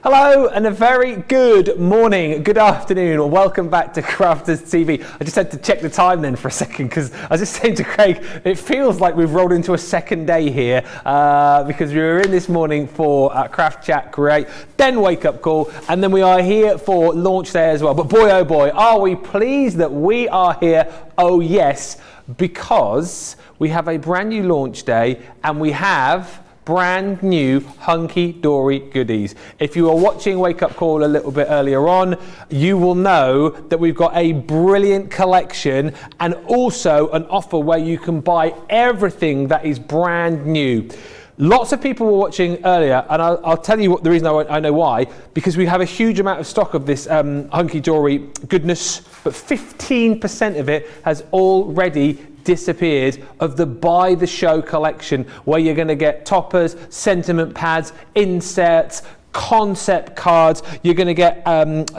Hello and a very good morning, good afternoon, welcome back to Crafters TV. I just had to check the time then for a second because I was just saying to Craig, it feels like we've rolled into a second day here because we were in this morning for Craft Chat Create, then Wake Up Call, and then we are here for launch day as well. But boy oh boy, are we pleased that we are here, oh yes, because we have a brand new launch day and we have brand new Hunkydory goodies. If you are watching Wake Up Call a little bit earlier on, you will know that we've got a brilliant collection and also an offer where you can buy everything that is brand new. Lots of people were watching earlier, and I'll tell you what the reason I know why, because we have a huge amount of stock of this Hunkydory goodness, but 15% of it has already disappeared of the Buy the Show collection, where you're going to get toppers, sentiment pads, inserts, concept cards. You're going to get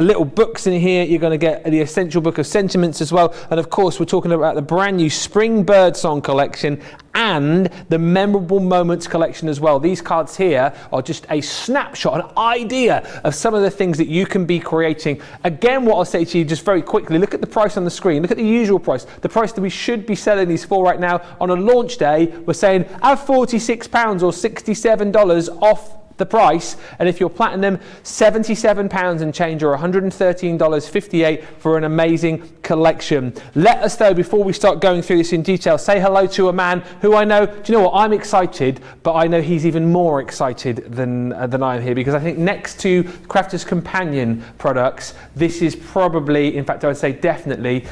little books in here. You're going to get the essential book of sentiments as well, and of course we're talking about the brand new spring Birdsong collection and the memorable moments collection as well. These cards here are just a snapshot, an idea of some of the things that you can be creating. Again, what I'll say to you just very quickly, look at the price on the screen, look at the usual price, the price that we should be selling these for right now. On a launch day, we're saying have £46 or $67 off the price, and if you're platinum, £77 and change, or $113.58 for an amazing collection. Let us though, before we start going through this in detail, say hello to a man who I know, do you know what, I'm excited, but I know he's even more excited than I am here, because I think next to Crafters Companion products, this is probably, in fact I would say definitely,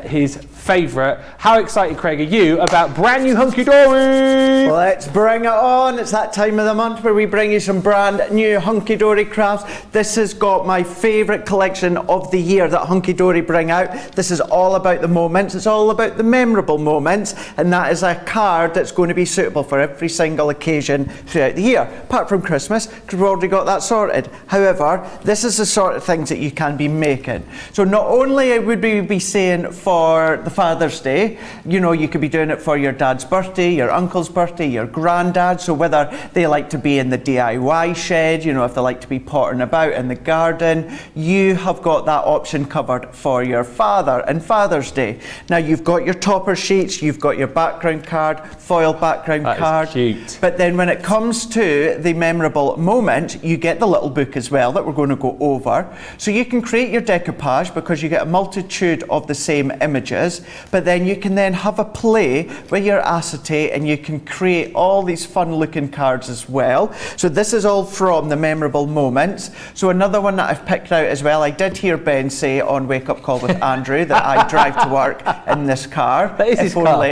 his favourite. How excited, Craig, are you about brand new Hunkydory? Let's bring it on. It's that time of the month where we bring you some brand new Hunkydory crafts. This has got my favourite collection of the year that Hunkydory bring out. This is all about the moments, it's all about the memorable moments, and that is a card that's going to be suitable for every single occasion throughout the year, apart from Christmas, because we've already got that sorted. However, this is the sort of things that you can be making. So not only would we be saying for the Father's Day, you know, you could be doing it for your dad's birthday, your uncle's birthday, your granddad, so whether they like to be in the DIY shed, you know, if they like to be pottering about in the garden, you have got that option covered for your father and Father's Day. Now you've got your topper sheets, you've got your background card, foil background card, cute. But then when it comes to the memorable moment, you get the little book as well that we're going to go over. So you can create your decoupage because you get a multitude of the same images, but then you can then have a play with your acetate and you can create all these fun looking cards as well. So this is all from the memorable moments. So another one that I've picked out as well, I did hear Ben say on Wake Up Call with Andrew that I drive to work in this car. That is his car.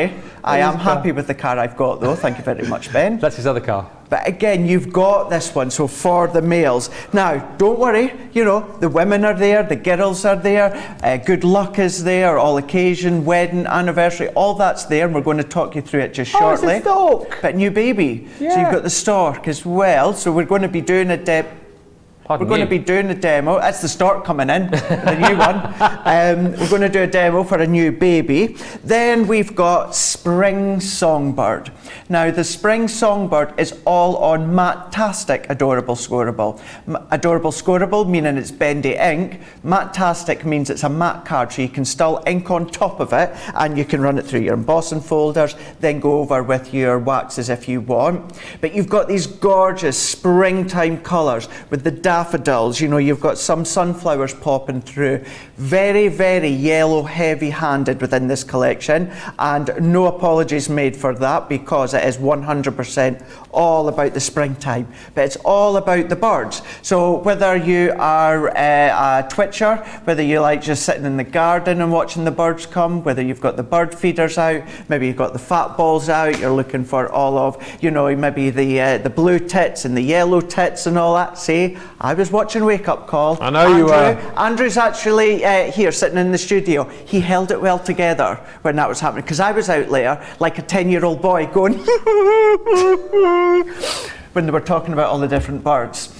I am happy with the car I've got though, thank you very much, Ben. That's his other car. But again, you've got this one, so for the males. Now, don't worry, you know, the women are there, the girls are there, good luck is there, all occasion, wedding, anniversary, all that's there, and we're going to talk you through it just shortly. It's a stork. But new baby, yeah. So you've got the stork as well, so we're going to be doing a demo. It's the stork coming in, the new one. We're going to do a demo for a new baby. Then we've got Spring Songbird. Now the Spring Songbird is all on Matte-tastic Adorable Scoreable. Adorable Scoreable meaning it's bendy ink. Matte-tastic means it's a matte card, so you can still ink on top of it and you can run it through your embossing folders, then go over with your waxes if you want. But you've got these gorgeous springtime colours with the daffodils, you know, you've got some sunflowers popping through. Very, very yellow, heavy-handed within this collection, and no apologies made for that because it is 100% all about the springtime, but it's all about the birds. So whether you are a twitcher, whether you like just sitting in the garden and watching the birds come, whether you've got the bird feeders out, maybe you've got the fat balls out, you're looking for all of, you know, maybe the blue tits and the yellow tits and all that. See, I was watching Wake Up Call. I know you were. Andrew's actually here sitting in the studio. He held it well together when that was happening, because I was out there like a 10-year-old boy going when they were talking about all the different birds.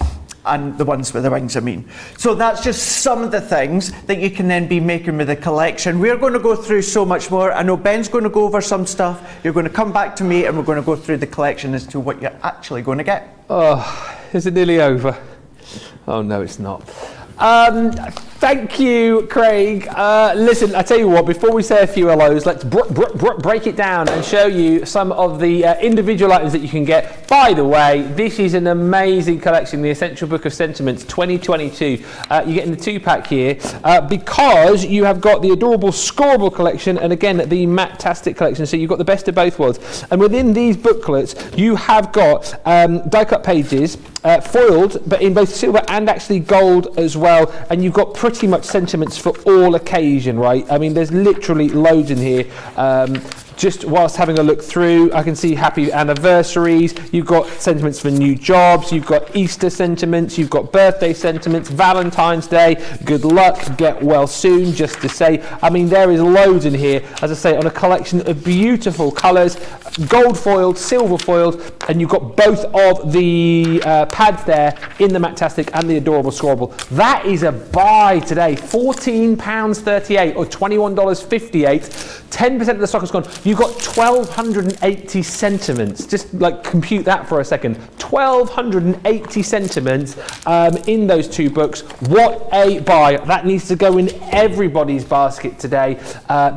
And the ones with the wings, I mean. So that's just some of the things that you can then be making with the collection. We're going to go through so much more. I know Ben's going to go over some stuff. You're going to come back to me and we're going to go through the collection as to what you're actually going to get. Oh, is it nearly over? Oh no, it's not. Thank you, Craig. Listen, I tell you what, before we say a few hellos, let's break it down and show you some of the individual items that you can get. By the way, this is an amazing collection, the Essential Book of Sentiments 2022. You're getting the 2-pack here because you have got the adorable Scoreable collection and again the Matt-tastic collection, so you've got the best of both worlds. And within these booklets, you have got die-cut pages, foiled, but in both silver and actually gold as well, and you've got pretty much sentiments for all occasion, right? I mean, there's literally loads in here. Just whilst having a look through, I can see happy anniversaries, you've got sentiments for new jobs, you've got Easter sentiments, you've got birthday sentiments, Valentine's Day, good luck, get well soon, just to say. I mean, there is loads in here, as I say, on a collection of beautiful colours, gold foiled, silver foiled, and you've got both of the pads there in the Matt-tastic and the adorable Scoreable. That is a buy today, £14.38 or $21.58. 10% of the stock has gone. You've got 1,280 sentiments. Just like compute that for a second. 1,280 sentiments in those 2 books. What a buy. That needs to go in everybody's basket today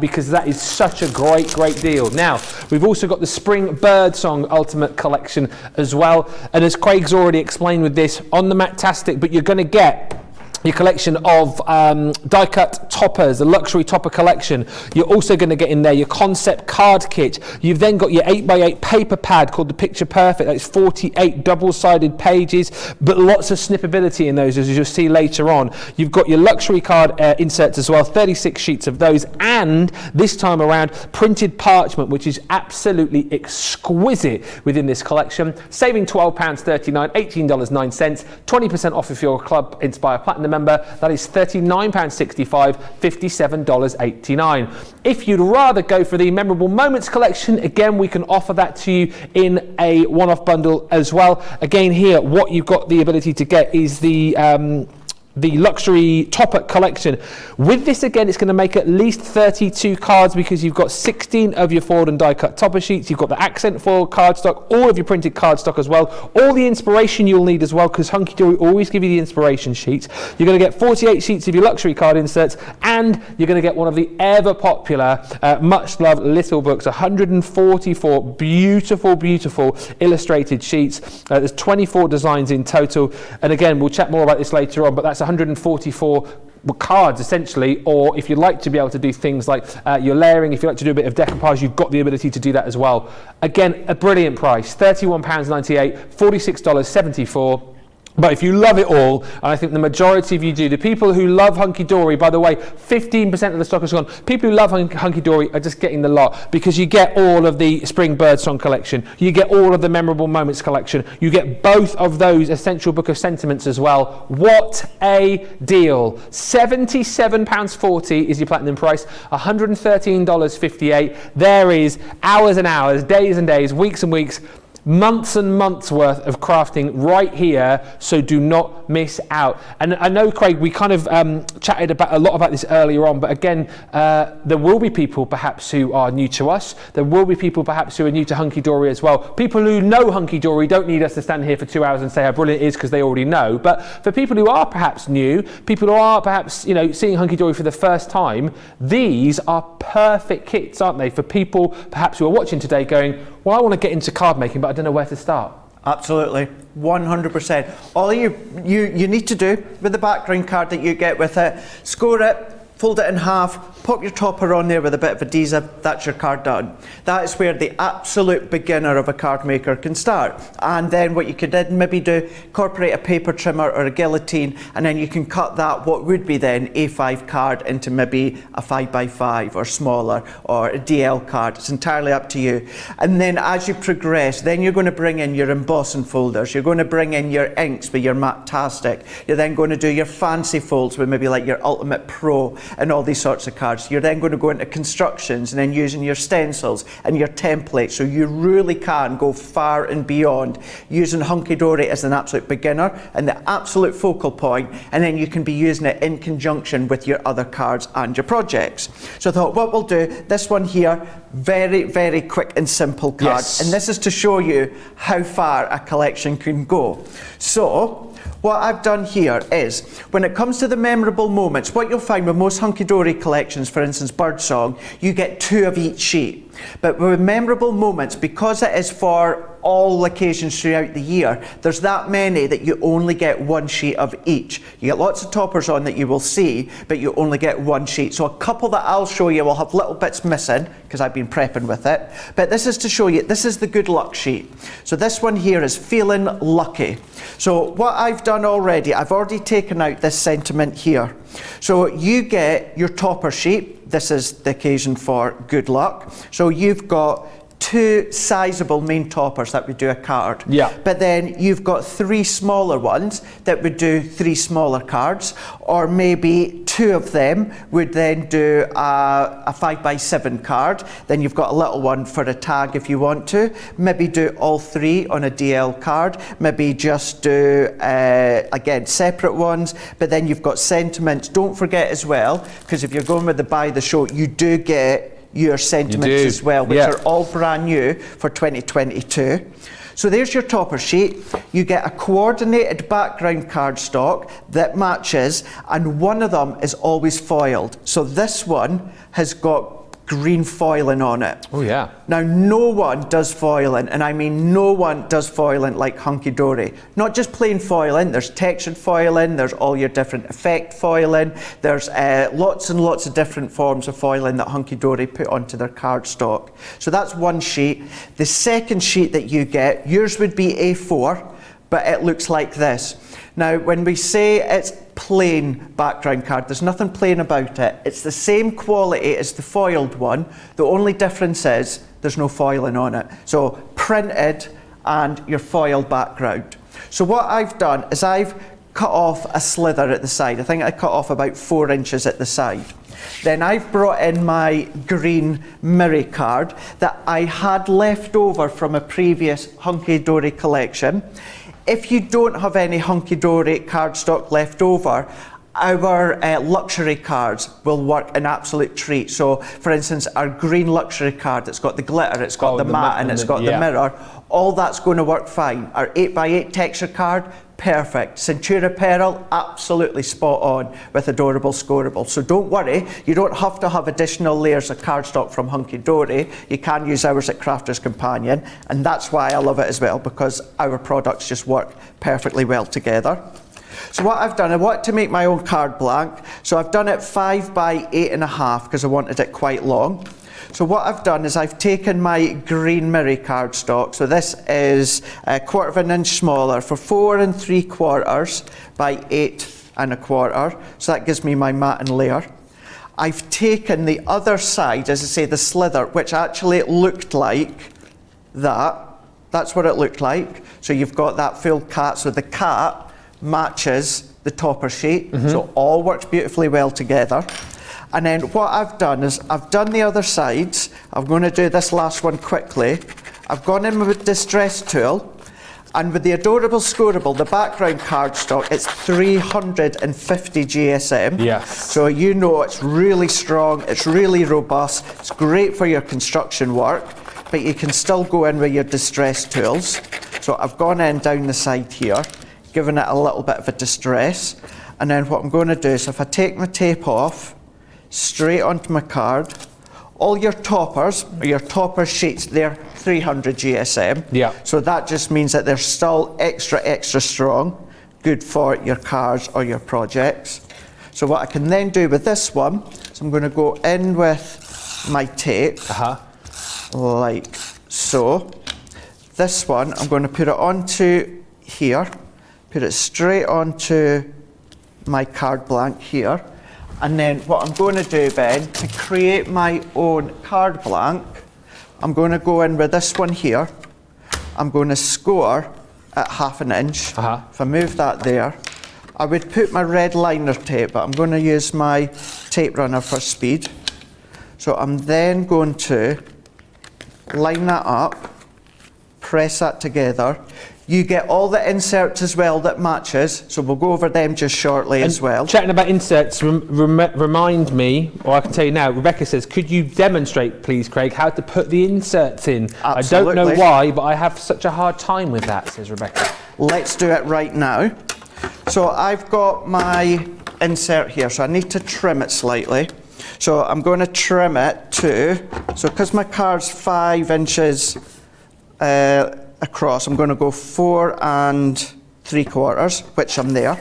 because that is such a great deal. Now, we've also got the Spring Birdsong Ultimate Collection as well. And as Craig's already explained with this, on the Matt-tastic, but you're going to get your collection of die-cut toppers, the luxury topper collection. You're also going to get in there your concept card kit. You've then got your 8x8 paper pad called the Picture Perfect. That's 48 double-sided pages, but lots of snippability in those, as you'll see later on. You've got your luxury card inserts as well, 36 sheets of those, and this time around, printed parchment, which is absolutely exquisite within this collection. Saving £12.39, $18.09, 20% off if you're a Club Inspire Platinum member. That is £39.65, $57.89. If you'd rather go for the Memorable Moments collection, again, we can offer that to you in a one-off bundle as well. Again, here, what you've got the ability to get is the luxury topper collection. With this, again, it's going to make at least 32 cards because you've got 16 of your foiled and die cut topper sheets. You've got the accent foil cardstock, all of your printed cardstock as well, all the inspiration you'll need as well, because Hunkydory always give you the inspiration sheets. You're going to get 48 sheets of your luxury card inserts, and you're going to get one of the ever popular, much loved little books, 144 beautiful illustrated sheets. There's 24 designs in total, and again, we'll chat more about this later on, but that's 144 cards essentially, or if you'd like to be able to do things like your layering, if you like to do a bit of decoupage, you've got the ability to do that as well. Again, a brilliant price, £31.98, $46.74. But if you love it all, and I think the majority of you do, the people who love Hunkydory, by the way, 15% of the stock has gone. People who love Hunkydory are just getting the lot, because you get all of the Spring Birdsong collection, you get all of the Memorable Moments collection, you get both of those Essential Book of Sentiments as well. What a deal. £77.40 is your platinum price, $113.58. There is hours and hours, days and days, weeks and weeks, months and months worth of crafting right here, so do not miss out. And I know, Craig, we kind of chatted a lot about this earlier on, but again, there will be people perhaps who are new to us. There will be people perhaps who are new to Hunkydory as well. People who know Hunkydory don't need us to stand here for 2 hours and say how brilliant it is, because they already know. But for people who are perhaps new, people who are perhaps seeing Hunkydory for the first time, these are perfect kits, aren't they, for people perhaps who are watching today going, well, I want to get into card making, but I don't know where to start. Absolutely, 100%. All you need to do with the background card that you get with it, score it, fold it in half, pop your topper on there with a bit of adhesive, that's your card done. That is where the absolute beginner of a card maker can start. And then what you could then maybe do, incorporate a paper trimmer or a guillotine, and then you can cut that, what would be then A5 card, into maybe a 5x5 or smaller, or a DL card. It's entirely up to you. And then as you progress, then you're going to bring in your embossing folders, you're going to bring in your inks with your Matt-tastic, you're then going to do your fancy folds with maybe like your Ultimate Pro and all these sorts of cards. You're then going to go into constructions and then using your stencils and your templates, so you really can go far and beyond using Hunkydory as an absolute beginner and the absolute focal point, and then you can be using it in conjunction with your other cards and your projects. So I thought what we'll do, this one here, very quick and simple card, yes. And this is to show you how far a collection can go. So What I've done here is, when it comes to the memorable moments, what you'll find with most Hunkydory collections, for instance Birdsong, you get 2 of each sheet. But with memorable moments, because it is for all occasions throughout the year, there's that many that you only get 1 sheet of each. You get lots of toppers on that you will see, but you only get 1 sheet. So a couple that I'll show you will have little bits missing, because I've been prepping with it. But this is to show you, this is the good luck sheet. So this one here is feeling lucky. So what I've done already, I've already taken out this sentiment here. So you get your topper sheet. This is the occasion for good luck. So you've got 2 sizable main toppers that would do a card. Yeah. But then you've got 3 smaller ones that would do 3 smaller cards, or maybe 2 of them would then do a 5x7 card. Then you've got a little one for a tag if you want to. Maybe do all 3 on a DL card. Maybe just do, again, separate ones. But then you've got sentiments. Don't forget as well, because if you're going with the buy the show, you do get your sentiments as well, which are all brand new for 2022. So there's your topper sheet. You get a coordinated background cardstock that matches, and one of them is always foiled. So this one has got green foiling on it. Oh yeah. Now no one does foiling, and I mean no one does foiling like Hunkydory. Not just plain foiling, there's textured foiling, there's all your different effect foiling, there's lots and lots of different forms of foiling that Hunkydory put onto their cardstock. So that's one sheet. The second sheet that you get, yours would be A4, but it looks like this. Now when we say it's plain background card, there's nothing plain about it. It's the same quality as the foiled one. The only difference is there's no foiling on it. So printed and your foiled background. So what I've done is I've cut off a slither at the side. I think I cut off about 4 inches at the side. Then I've brought in my green mirror card that I had left over from a previous Hunkydory collection. If you don't have any Hunkydory cardstock left over, our luxury cards will work an absolute treat. So, for instance, our green luxury card, it's got the glitter, it's got the matte, and it's got the mirror. All that's going to work fine. Our 8x8 texture card, perfect. Centura Pearl, absolutely spot on with Adorable Scoreable. So don't worry, you don't have to have additional layers of cardstock from Hunkydory. You can use ours at Crafter's Companion, and that's why I love it as well, because our products just work perfectly well together. So what I've done, I want to make my own card blank. So I've done it 5 by 8.5 because I wanted it quite long. So what I've done is I've taken my green mirror cardstock. So this is 1/4 inch smaller for 4 3/4 by 8 1/4. So that gives me my matting layer. I've taken the other side, as I say, the slither, which actually looked like that. That's what it looked like. So you've got that full cat. So the cat matches the topper sheet. So all works beautifully well together. And then what I've done is I've done the other sides. I'm going to do this last one quickly. I've gone in with a distress tool, and with the Adorable Scoreable, the background cardstock, it's 350 GSM. Yes. So you know it's really strong, it's really robust, it's great for your construction work, but you can still go in with your distress tools. So I've gone in down the side here, giving it a little bit of a distress. And then what I'm going to do is if I take my tape off, straight onto my card, all your toppers, or your topper sheets, they're 300 GSM. Yeah. So that just means that they're still extra strong, good for your cards or your projects. So what I can then do with this one is I'm going to go in with my tape, like so. This one, I'm going to put it onto here, put it straight onto my card blank here. And then what I'm going to do, Ben, to create my own card blank, I'm going to go in with this one here. I'm going to score at 1/2 inch. If I move that there, I would put my red liner tape, but I'm going to use my tape runner for speed. So I'm then going to line that up, press that together. You get all the inserts as well that matches, so we'll go over them just shortly as well. Chatting about inserts, remind me, or I can tell you now, Rebecca says, could you demonstrate, please, Craig, how to put the inserts in? Absolutely. I don't know why, but I have such a hard time with that, says Rebecca. Let's do it right now. So I've got my insert here, so I need to trim it slightly. So I'm going to trim it to, so because my card's 5 inches across, I'm going to go 4 3/4, which I'm there.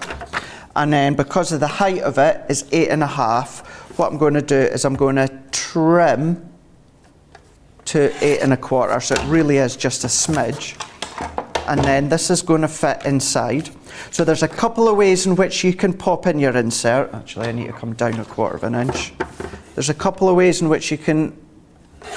And then because of the height of it is 8.5, what I'm going to do is I'm going to trim to 8 1/4, so it really is just a smidge. And then this is going to fit inside. So there's a couple of ways in which you can pop in your insert. Actually, I need to come down 1/4 inch. There's a couple of ways in which you can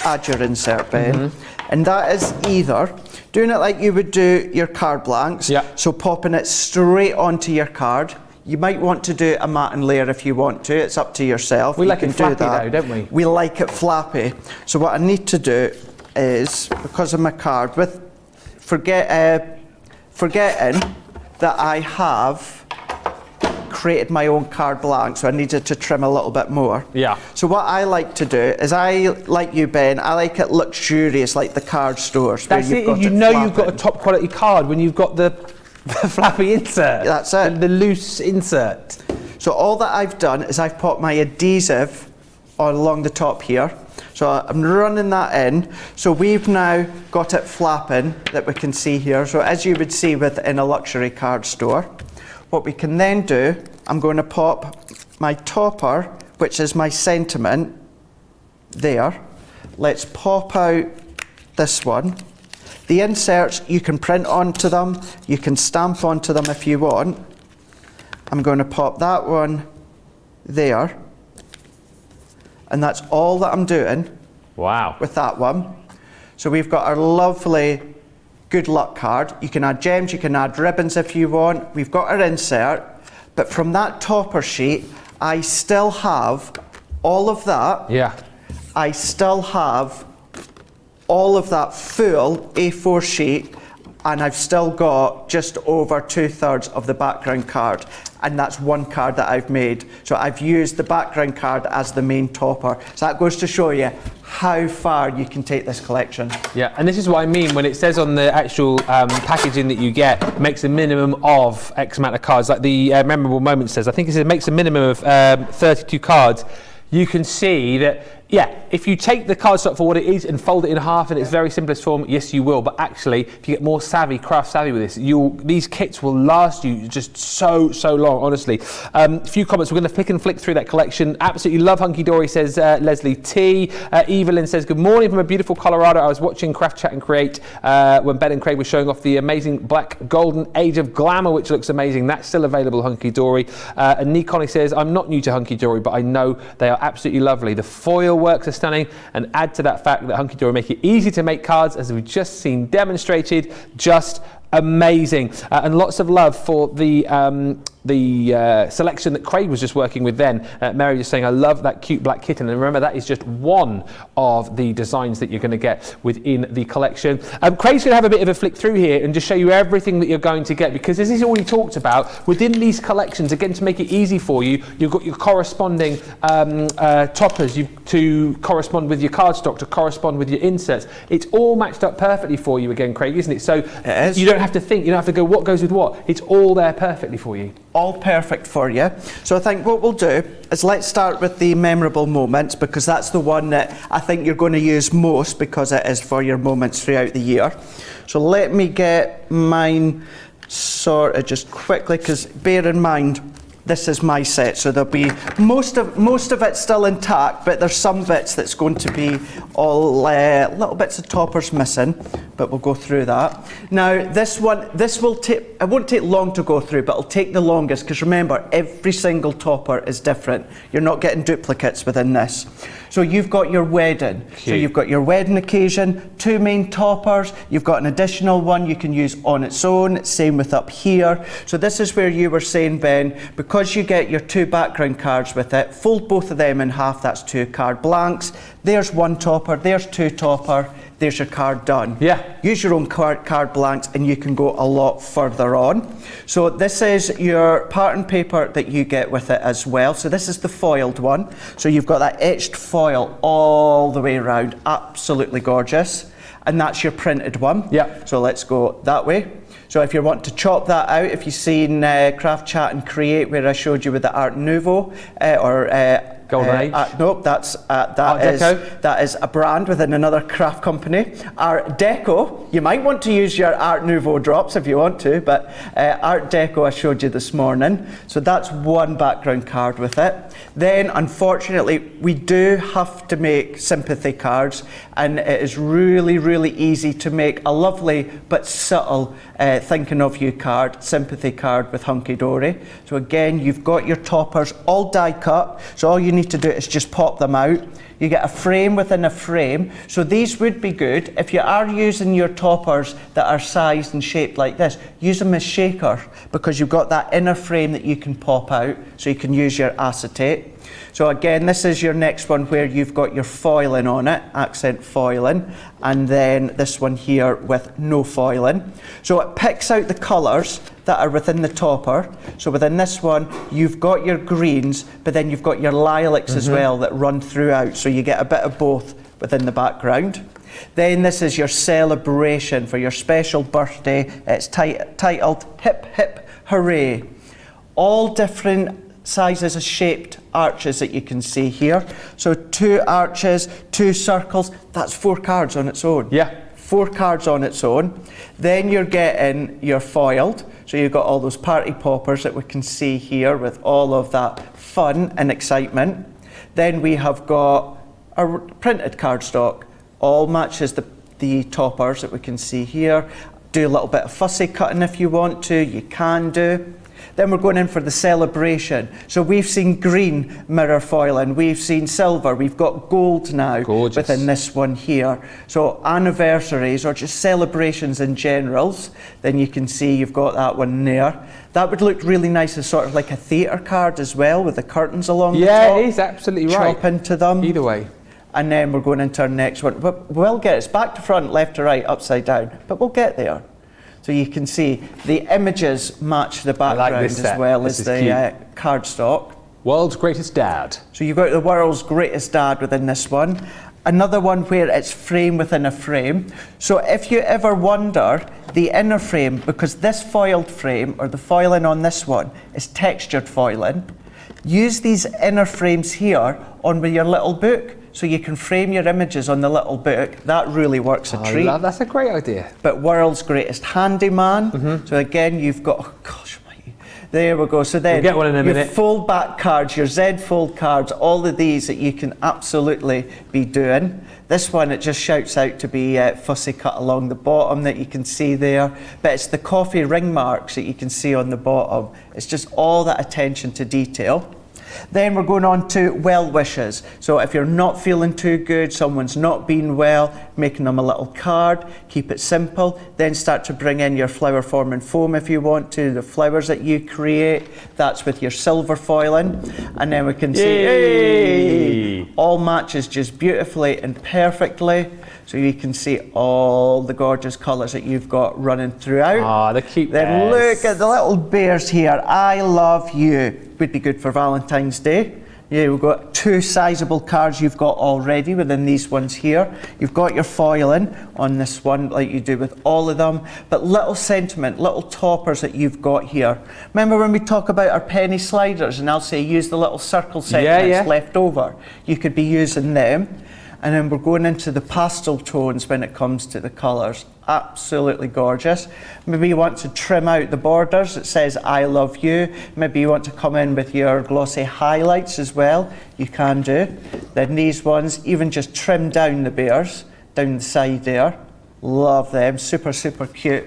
add your insert, Ben. And that is either doing it like you would do your card blanks, so popping it straight onto your card. You might want to do a matting layer if you want to. It's up to yourself. We like it flappy though, don't we? We like it flappy. So what I need to do is, because of my card, forgetting that I have created my own card blank, so I needed to trim a little bit more. Yeah. So what I like to do is, like you, Ben, I like it luxurious, like the card stores. That's it. You know you've got a top quality card when you've got the flappy insert. That's it. The loose insert. So all that I've done is I've put my adhesive along the top here. So I'm running that in. So we've now got it flapping that we can see here. So as you would see within a luxury card store. What we can then do, I'm going to pop my topper, which is my sentiment, there. Let's pop out this one. The inserts, you can print onto them, you can stamp onto them if you want. I'm going to pop that one there. And that's all that I'm doing. Wow. With that one. So we've got our lovely good luck card. You can add gems, you can add ribbons if you want. We've got our insert, but from that topper sheet, I still have all of that. Yeah. I still have all of that full A4 sheet, and I've still got just over 2/3 of the background card, and that's one card that I've made. So I've used the background card as the main topper. So that goes to show you how far you can take this collection. Yeah, and this is what I mean when it says on the actual packaging that you get, makes a minimum of X amount of cards, like the memorable moment says. I think it makes a minimum of 32 cards. You can see that, yeah, if you take the cardstock for what it is and fold it in half in its very simplest form, yes, you will. But actually, if you get more savvy, craft savvy with this, these kits will last you just so long, honestly. A few comments. We're going to pick and flick through that collection. Absolutely love Hunkydory, says Leslie T. Evelyn says, good morning from a beautiful Colorado. I was watching Craft Chat and Create when Ben and Craig were showing off the amazing black golden age of glamour, which looks amazing. That's still available, Hunkydory. And Nikoni says, I'm not new to Hunkydory, but I know they are absolutely lovely. The foil works are stunning, and add to that fact that Hunkydory make it easy to make cards, as we've just seen demonstrated. Just amazing. And lots of love for the selection that Craig was just working with then. Mary just saying, I love that cute black kitten. And remember, that is just one of the designs that you're going to get within the collection. Craig's going to have a bit of a flick through here and just show you everything that you're going to get, because as he's already talked about, within these collections, again, to make it easy for you, you've got your corresponding toppers to correspond with your cardstock, to correspond with your inserts. It's all matched up perfectly for you again, Craig, isn't it? So it is. You don't have to think, you don't have to go what goes with what. It's all there perfectly for you. All perfect for you. So I think what we'll do is let's start with the memorable moments, because that's the one that I think you're going to use most, because it is for your moments throughout the year. So let me get mine sorted just quickly, because bear in mind, this is my set, so there'll be most of it still intact, but there's some bits that's going to be all little bits of toppers missing, but we'll go through that. Now this will take, it won't take long to go through, but it'll take the longest, because remember, every single topper is different. You're not getting duplicates within this. So you've got your wedding. Cute. So you've got your wedding occasion, 2 main toppers, you've got an additional one you can use on its own, same with up here. So this is where you were saying, Ben, because you get your 2 background cards with it, fold both of them in half, that's 2 card blanks. There's 1 topper, there's 2 topper, there's your card done. Yeah. Use your own card blanks and you can go a lot further on. So this is your pattern paper that you get with it as well. So this is the foiled one. So you've got that etched foil all the way around, absolutely gorgeous. And that's your printed one. Yeah. So let's go that way. So if you want to chop that out, if you've seen Craft Chat and Create, where I showed you with the Art Nouveau Golden Age? Nope, that is a brand within another craft company. Art Deco, you might want to use your Art Nouveau drops if you want to, but Art Deco I showed you this morning. So that's one background card with it. Then unfortunately we do have to make sympathy cards, and it is really, really easy to make a lovely but subtle thinking of you card, sympathy card with Hunkydory. So again, you've got your toppers all die cut, so all you need to do is just pop them out. You get a frame within a frame. So these would be good if you are using your toppers that are sized and shaped like this. Use them as shakers, because you've got that inner frame that you can pop out, so you can use your acetate. So again, this is your next one where you've got your foiling on it, accent foiling, and then this one here with no foiling. So it picks out the colours that are within the topper. So within this one, you've got your greens, but then you've got your lilacs as well that run throughout. So you get a bit of both within the background. Then this is your celebration for your special birthday. It's titled Hip Hip Hooray. All different sizes of shaped arches that you can see here. So 2 arches, 2 circles, that's 4 cards on its own. Yeah. 4 cards on its own. Then you're getting your foiled. So you've got all those party poppers that we can see here with all of that fun and excitement. Then we have got a printed cardstock. All matches the toppers that we can see here. Do a little bit of fussy cutting if you want to, you can do. Then we're going in for the celebration. So we've seen green mirror foiling, we've seen silver, we've got gold now. Gorgeous. Within this one here. So anniversaries or just celebrations in generals, then you can see you've got that one there. That would look really nice as sort of like a theatre card as well, with the curtains along the top. Yeah, it is absolutely right. Chop into them. Either way. And then we're going into our next one. We'll get it's back to front, left to right, upside down, but we'll get there. So you can see the images match the background as well as the cardstock. World's Greatest Dad. So you've got the World's Greatest Dad within this one. Another one where it's frame within a frame. So if you ever wonder, the inner frame, because this foiled frame, or the foiling on this one, is textured foiling, use these inner frames here on with your little book. So you can frame your images on the little book. That really works a treat. That's a great idea. But World's Greatest Handyman. So again, you've got, oh gosh, there we go. So then we'll get one in a minute. Fold back cards, your Z fold cards, all of these that you can absolutely be doing. This one, it just shouts out to be fussy cut along the bottom that you can see there. But it's the coffee ring marks that you can see on the bottom. It's just all that attention to detail. Then we're going on to well wishes. So if you're not feeling too good, someone's not been well, making them a little card, keep it simple. Then start to bring in your flower forming foam if you want to, the flowers that you create. That's with your silver foiling. And then we can see, hey, all matches just beautifully and perfectly. So you can see all the gorgeous colours that you've got running throughout. Ah, the cute Then bears. look at the little bears here. I love you. Would be good for Valentine's Day. Yeah, we've got 2 sizable cards you've got already within these ones here. You've got your foiling on this one like you do with all of them, but little sentiment, little toppers that you've got here. Remember when we talk about our penny sliders and I'll say use the little circle sentiments left over? You could be using them. And then we're going into the pastel tones when it comes to the colours. Absolutely gorgeous. Maybe you want to trim out the borders. It says I love you. Maybe you want to come in with your glossy highlights as well. You can do. Then these ones, even just trim down the bears, down the side there. Love them. Super, super cute.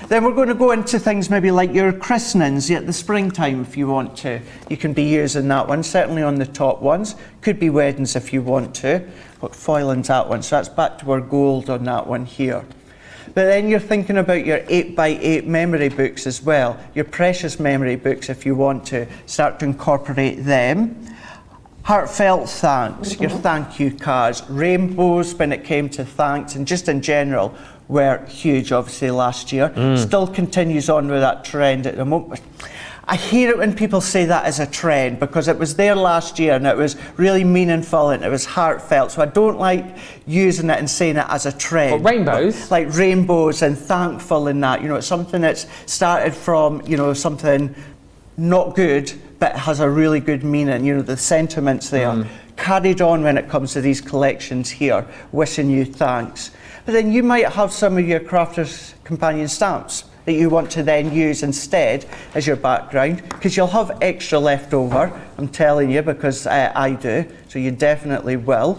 Then we're going to go into things maybe like your christenings at the springtime if you want to. You can be using that one, certainly on the top ones. Could be weddings if you want to. But foiling's that one, so that's back to our gold on that one here. But then you're thinking about your 8x8 memory books as well. Your precious memory books if you want to. Start to incorporate them. Heartfelt thanks, your thank you cards. Rainbows when it came to thanks and just in general were huge obviously last year. Still continues on with that trend at the moment. I hear it when people say that is a trend because it was there last year and it was really meaningful and it was heartfelt. So I don't like using it and saying it as a trend. What, rainbows? Like rainbows and thankful and that. You know, it's something that's started from, you know, something not good, but has a really good meaning. You know, the sentiments there. Carried on when it comes to these collections here, wishing you thanks. But then you might have some of your Crafters Companion stamps that you want to then use instead as your background, because you'll have extra left over, I'm telling you, because I do, so you definitely will.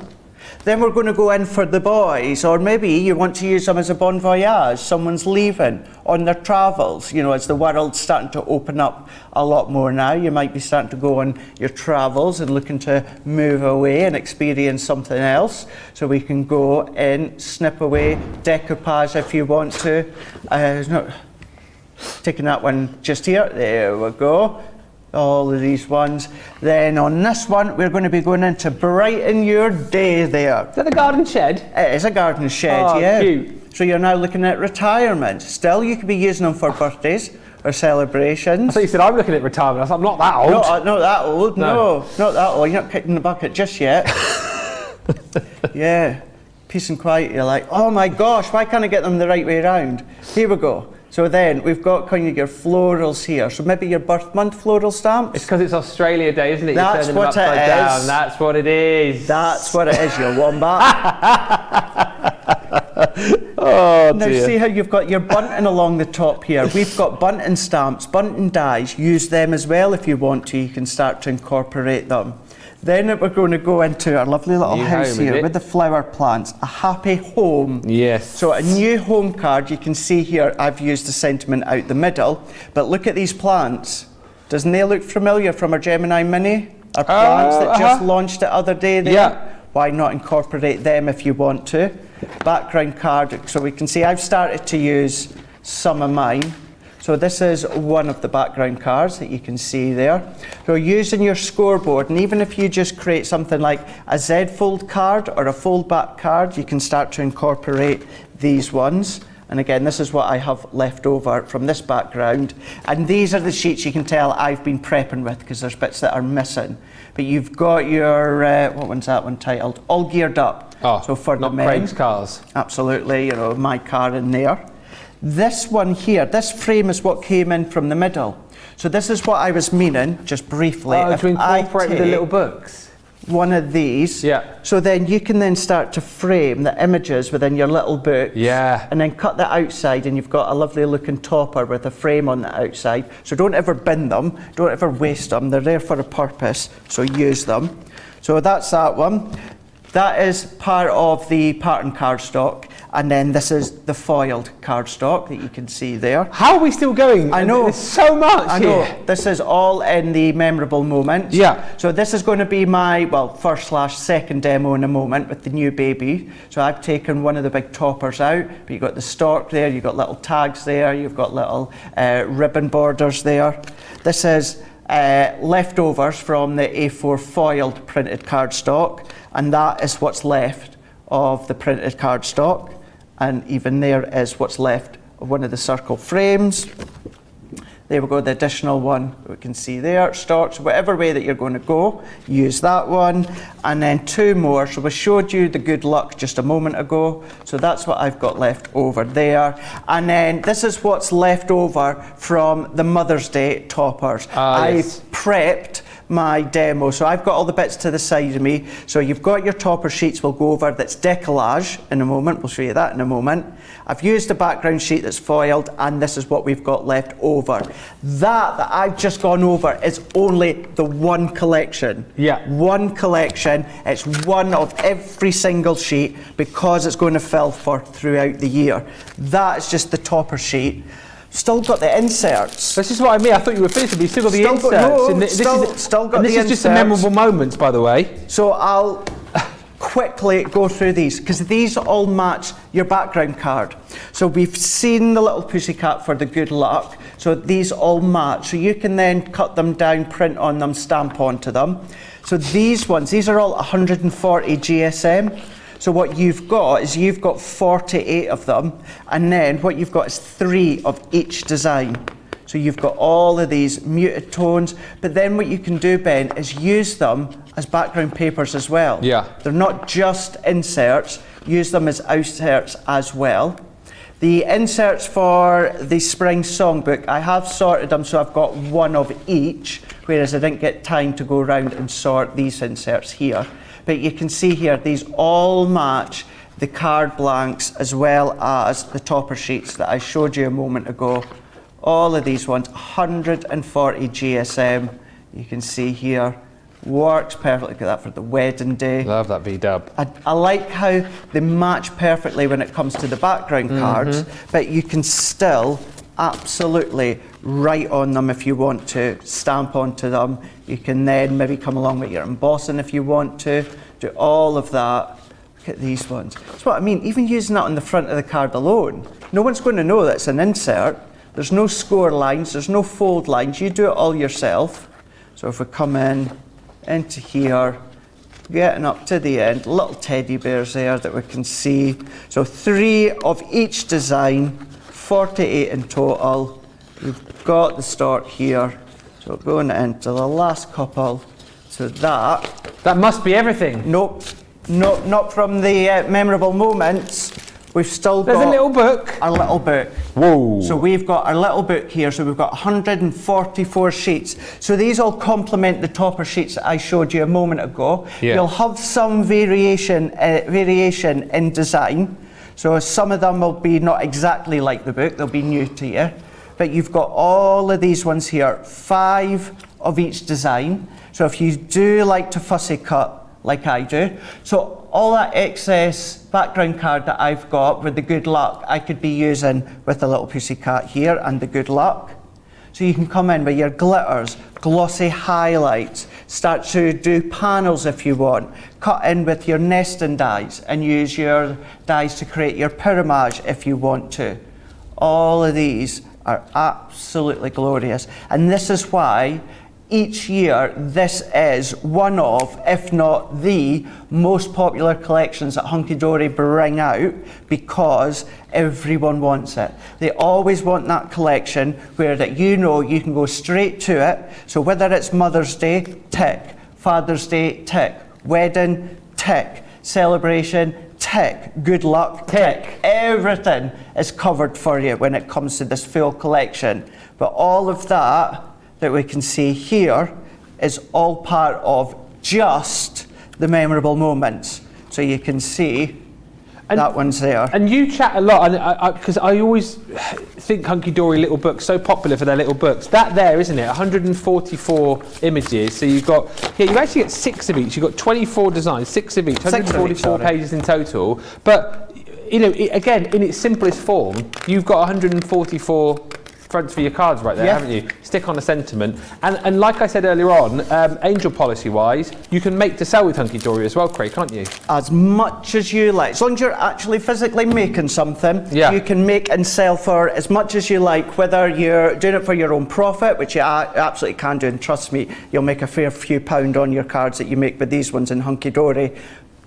Then we're going to go in for the boys, or maybe you want to use them as a bon voyage. Someone's leaving on their travels. You know, as the world's starting to open up a lot more now, you might be starting to go on your travels and looking to move away and experience something else. So we can go in, snip away, decoupage if you want to. Taking that one just here, there we go. All of these ones. Then on this one, we're going to be going into brighten your day there. Is that the garden shed? It is a garden shed, Oh, yeah. cute. So you're now looking at retirement. Still, you could be using them for birthdays or celebrations. I thought you said I'm looking at retirement. I was like, I'm not that old. Not that old, No. no, not that old. You're not kicking the bucket just yet. Yeah, peace and quiet. You're like, oh my gosh, why can't I get them the right way around? Here we go. So then we've got kind of your florals here. So maybe your birth month floral stamps. It's because it's Australia Day, isn't it? That's You're turning what them upside it down. is. That's what it is. That's what it is, you wombat. Oh Now dear. see how you've got your bunting along the top here. We've got bunting stamps, bunting dies. Use them as well if you want to. You can start to incorporate them. Then we're going to go into our lovely little New house home, is here it? with the flower plants. A happy home. Yes. So a new home card, you can see here I've used the sentiment out the middle. But look at these plants. Doesn't they look familiar from our Gemini Mini? Our plants that just launched the other day there. Yeah. Why not incorporate them if you want to? Background card, so we can see I've started to use some of mine. So this is one of the background cards that you can see there. So using your scoreboard, and even if you just create something like a Z fold card or a fold back card, you can start to incorporate these ones. And again, this is what I have left over from this background. And these are the sheets you can tell I've been prepping with because there's bits that are missing. But you've got your, what one's that one titled? All Geared Up. Oh, so for not the men. Craig's cars. Absolutely, you know, my car in there. This one here, this frame is what came in from the middle. So this is what I was meaning, just briefly. Oh, If to I incorporate with the take little books. one of these, Yeah. so then you can then start to frame the images within your little book. Yeah. And then cut the outside and you've got a lovely looking topper with a frame on the outside. So don't ever bin them, don't ever waste them. They're there for a purpose, so use them. So that's that one. That is part of the pattern cardstock, and then this is the foiled cardstock that you can see there. How are we still going? I know. There's so much I know. here. This is all in the memorable moments. Yeah. So this is going to be my, well, first/second demo in a moment with the new baby. So I've taken one of the big toppers out, but you've got the stork there, you've got little tags there, you've got little ribbon borders there. This is leftovers from the A4 foiled printed cardstock, and that is what's left of the printed cardstock, and even there is what's left of one of the circle frames. There we go, the additional one we can see there, storks, whatever way that you're going to go, use that one. And then two more, so we showed you the good luck just a moment ago, so that's what I've got left over there. And then this is what's left over from the Mother's Day toppers. Yes. I've prepped my demo, so I've got all the bits to the side of me. So you've got your topper sheets we'll go over, that's decollage in a moment, we'll show you that in a moment. I've used a background sheet that's foiled, and this is what we've got left over. That I've just gone over is only the one collection. Yeah. One collection, it's one of every single sheet because it's going to fill for throughout the year. That's just the topper sheet. Still got the inserts. This is what I mean. I thought you were finished, but you still got the Still inserts. got- no, and this still got and this the is just the inserts. memorable moments, by the way. So I'll quickly go through these because these all match your background card. So we've seen the little pussycat for the good luck. So these all match. So you can then cut them down, print on them, stamp onto them. So these ones, these are all 140 GSM. So what you've got is you've got 48 of them, and then what you've got is 3 of each design. So you've got all of these muted tones, but then what you can do, Ben, is use them as background papers as well. Yeah. They're not just inserts, use them as outserts as well. The inserts for the Spring Songbook, I have sorted them so I've got one of each, whereas I didn't get time to go around and sort these inserts here. But you can see here, these all match the card blanks as well as the topper sheets that I showed you a moment ago. All of these ones, 140 GSM, you can see here, works perfectly. Look at that for the wedding day. Love that V-dub. I like how they match perfectly when it comes to the background cards, but you can still absolutely write on them if you want to, stamp onto them. You can then maybe come along with your embossing if you want to, do all of that. Look at these ones. That's what I mean, even using that on the front of the card alone, no one's going to know that it's an insert. There's no score lines, there's no fold lines, you do it all yourself. So if we come in, into here, getting up to the end, little teddy bears there that we can see. So 3 of each design, 48 in total. We've got the start here, so going into the last couple. So that must be everything. Nope, not from the memorable moments. We've still got There's a little book. Our little book. Whoa. So we've got our little book here, so we've got 144 sheets. So these all complement the topper sheets that I showed you a moment ago. Yeah. You'll have some variation in design. So some of them will be not exactly like the book, they'll be new to you. But you've got all of these ones here, 5 of each design. So if you do like to fussy cut, like I do, so all that excess background card that I've got with the good luck, I could be using with the little pussycat here and the good luck. So you can come in with your glitters, glossy highlights, start to do panels if you want, cut in with your nesting dies and use your dies to create your pyramage if you want to. All of these are absolutely glorious, and this is why each year, this is one of, if not the most popular collections that Hunkydory bring out, because everyone wants it. They always want that collection where that you know you can go straight to it. So whether it's Mother's Day, tick. Father's Day, tick. Wedding, tick. Celebration, tick. Good luck, tick. Everything is covered for you when it comes to this full collection. But all of that we can see here is all part of just the memorable moments. So you can see that one's there. And you chat a lot, and because I always think Hunkydory little books so popular for their little books. That there, isn't it? 144 images. So you've got here. You actually get 6 of each. You've got 24 designs, 6 of each, 144 pages in total. But you know, again, in its simplest form, you've got 144 fronts for your cards right there, haven't you? Stick on a sentiment. And like I said earlier on, angel policy wise, you can make to sell with Hunkydory as well, Craig, can't you? As much as you like. As long as you're actually physically making something, you can make and sell for as much as you like, whether you're doing it for your own profit, which you absolutely can do, and trust me, you'll make a fair few pound on your cards that you make with these ones in Hunkydory.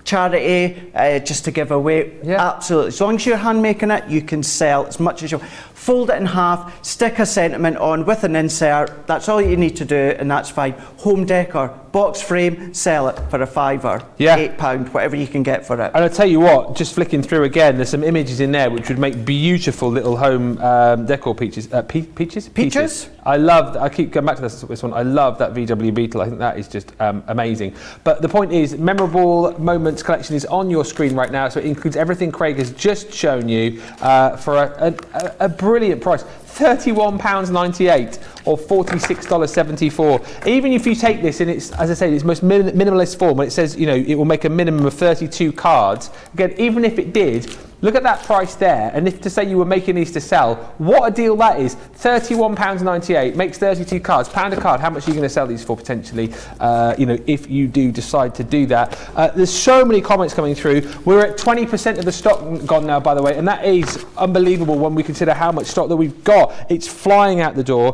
Charity, just to give away, absolutely. As long as you're hand making it, you can sell as much as you want. Fold it in half, stick a sentiment on with an insert, that's all you need to do, and that's fine. Home decor, box frame, sell it for a £5, £8, whatever you can get for it. And I'll tell you what, just flicking through again, there's some images in there which would make beautiful little home decor peaches. Peaches? I love, I keep going back to this one, I love that VW Beetle, I think that is just amazing. But the point is, Memorable Moments collection is on your screen right now, so it includes everything Craig has just shown you for a brilliant price. £31.98 or $46.74. Even if you take this in its, as I say, its most minimalist form, when it says, you know, it will make a minimum of 32 cards. Again, even if it did, look at that price there, and if to say you were making these to sell, what a deal that is. £31.98 makes 32 cards, £1 a card. How much are you going to sell these for potentially, you know, if you do decide to do that? There's so many comments coming through. We're at 20% of the stock gone now, by the way, and that is unbelievable when we consider how much stock that we've got. It's flying out the door.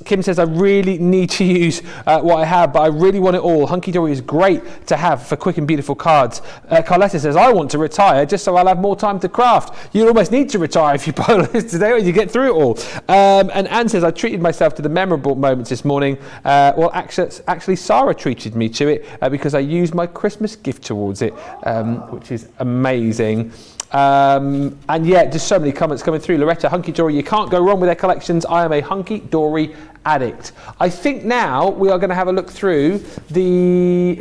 Kim says, I really need to use what I have, but I really want it all. Hunkydory is great to have for quick and beautiful cards. Carletta says, I want to retire, just just so I'll have more time to craft. You'll almost need to retire if you bowl this today, or you get through it all. And Anne says, I treated myself to the memorable moments this morning. Well, actually, Sarah treated me to it because I used my Christmas gift towards it, which is amazing. And yeah, just so many comments coming through. Loretta, Hunkydory, you can't go wrong with their collections. I am a Hunkydory addict. I think now we are going to have a look through the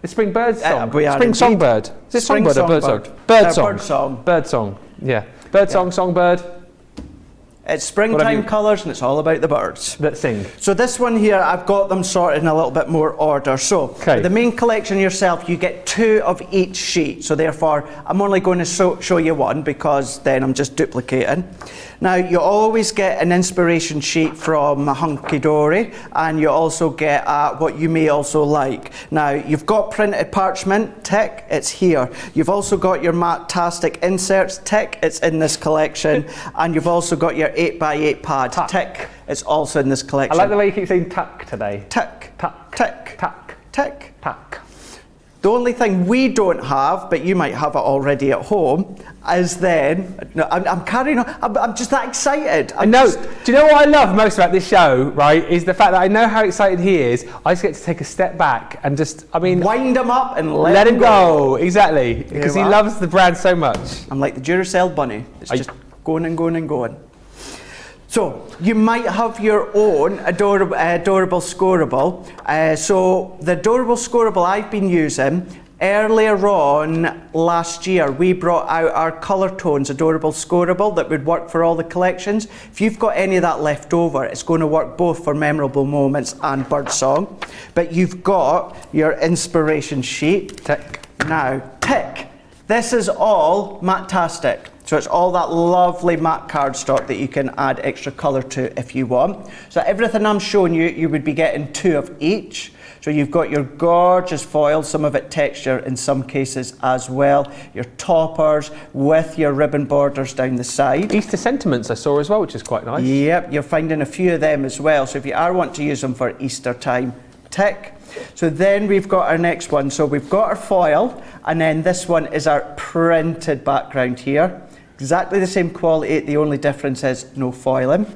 Spring Birdsong? Spring Songbird. Is it Songbird or Birdsong? Birdsong. Birdsong, yeah. Birdsong, Songbird. It's springtime colours and it's all about the birds. Let's sing. So this one here, I've got them sorted in a little bit more order. So the main collection yourself, you get 2 of each sheet. So therefore, I'm only going to show you one because then I'm just duplicating. Now, you always get an inspiration sheet from Hunkydory, and you also get what you may also like. Now, you've got printed parchment, tick, it's here. You've also got your Matastic inserts, tick, it's in this collection. And you've also got your 8x8 pad, tick, it's also in this collection. I like the way you keep saying tuck today. Tick, tuck, tick, tuck, tick, tuck. The only thing we don't have, but you might have it already at home, is then, no, I'm carrying on, I'm just that excited. Do you know what I love most about this show, right, is the fact that I know how excited he is. I just get to take a step back and just, wind him up and let him go. Exactly, because he loves the brand so much. I'm like the Duracell bunny. It's just going and going and going. So, you might have your own adorable scoreable. So, the adorable scoreable I've been using, earlier on last year, we brought out our colour tones adorable scoreable that would work for all the collections. If you've got any of that left over, it's going to work both for memorable moments and Birdsong. But you've got your inspiration sheet. Tick. Now, tick. This is all Matastic. So it's all that lovely matte cardstock that you can add extra colour to if you want. So everything I'm showing you, you would be getting 2 of each. So you've got your gorgeous foil, some of it texture in some cases as well. Your toppers with your ribbon borders down the side. Easter sentiments I saw as well, which is quite nice. Yep, you're finding a few of them as well. So if you are want to use them for Easter time, tick. So then we've got our next one. So we've got our foil, and then this one is our printed background here. Exactly the same quality, the only difference is no foiling.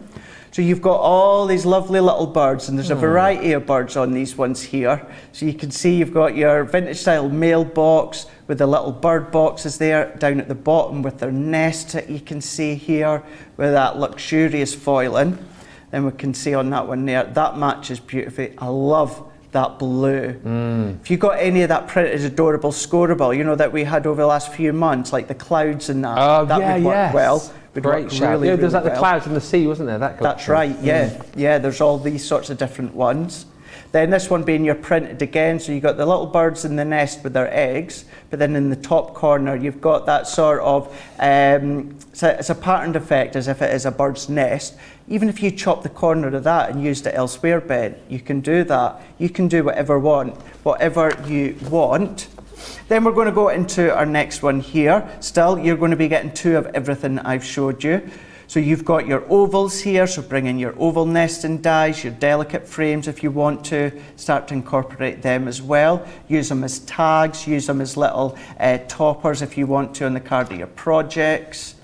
So you've got all these lovely little birds, and there's a variety of birds on these ones here. So you can see you've got your vintage style mailbox with the little bird boxes there down at the bottom with their nests that you can see here with that luxurious foiling. Then we can see on that one there, that matches beautifully. I love that blue. If you got any of that printed adorable scoreable, you know, that we had over the last few months, like the clouds and that, that would work well. Great shout. Really, there's like the clouds and the sea, wasn't there? That's right, yeah. Yeah, there's all these sorts of different ones. Then this one being your printed again, so you've got the little birds in the nest with their eggs, but then in the top corner you've got that sort of, it's a patterned effect as if it is a bird's nest. Even if you chop the corner of that and used it elsewhere, Ben, you can do that. You can do whatever you want. Then we're going to go into our next one here. Still, you're going to be getting 2 of everything I've showed you. So you've got your ovals here, so bring in your oval nesting dies, your delicate frames if you want to, start to incorporate them as well. Use them as tags, use them as little toppers if you want to on the card of your projects.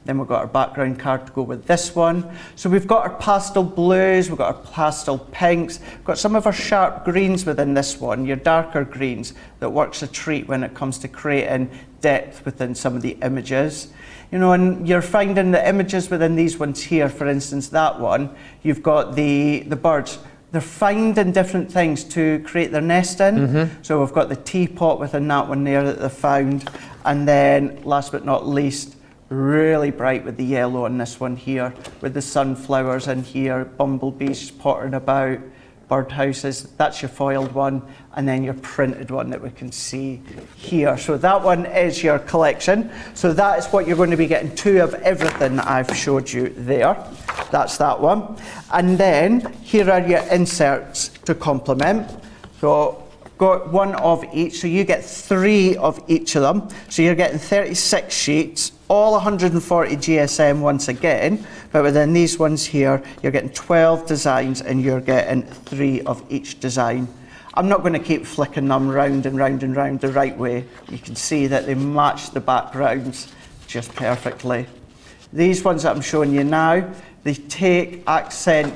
Then we've got our background card to go with this one. So we've got our pastel blues, we've got our pastel pinks, we've got some of our sharp greens within this one, your darker greens, that works a treat when it comes to creating depth within some of the images. You know, and you're finding the images within these ones here, for instance, that one, you've got the birds. They're finding different things to create their nest in. So we've got the teapot within that one there that they found. And then, last but not least, really bright with the yellow on this one here, with the sunflowers in here, bumblebees pottering about, birdhouses. That's your foiled one, and then your printed one that we can see here. So that one is your collection. So that is what you're going to be getting, 2 of everything I've showed you there. That's that one. And then here are your inserts to complement. So got 1 of each, so you get 3 of each of them. So you're getting 36 sheets, all 140 GSM once again, but within these ones here, you're getting 12 designs and you're getting 3 of each design. I'm not going to keep flicking them round and round and round the right way. You can see that they match the backgrounds just perfectly. These ones that I'm showing you now, they take accent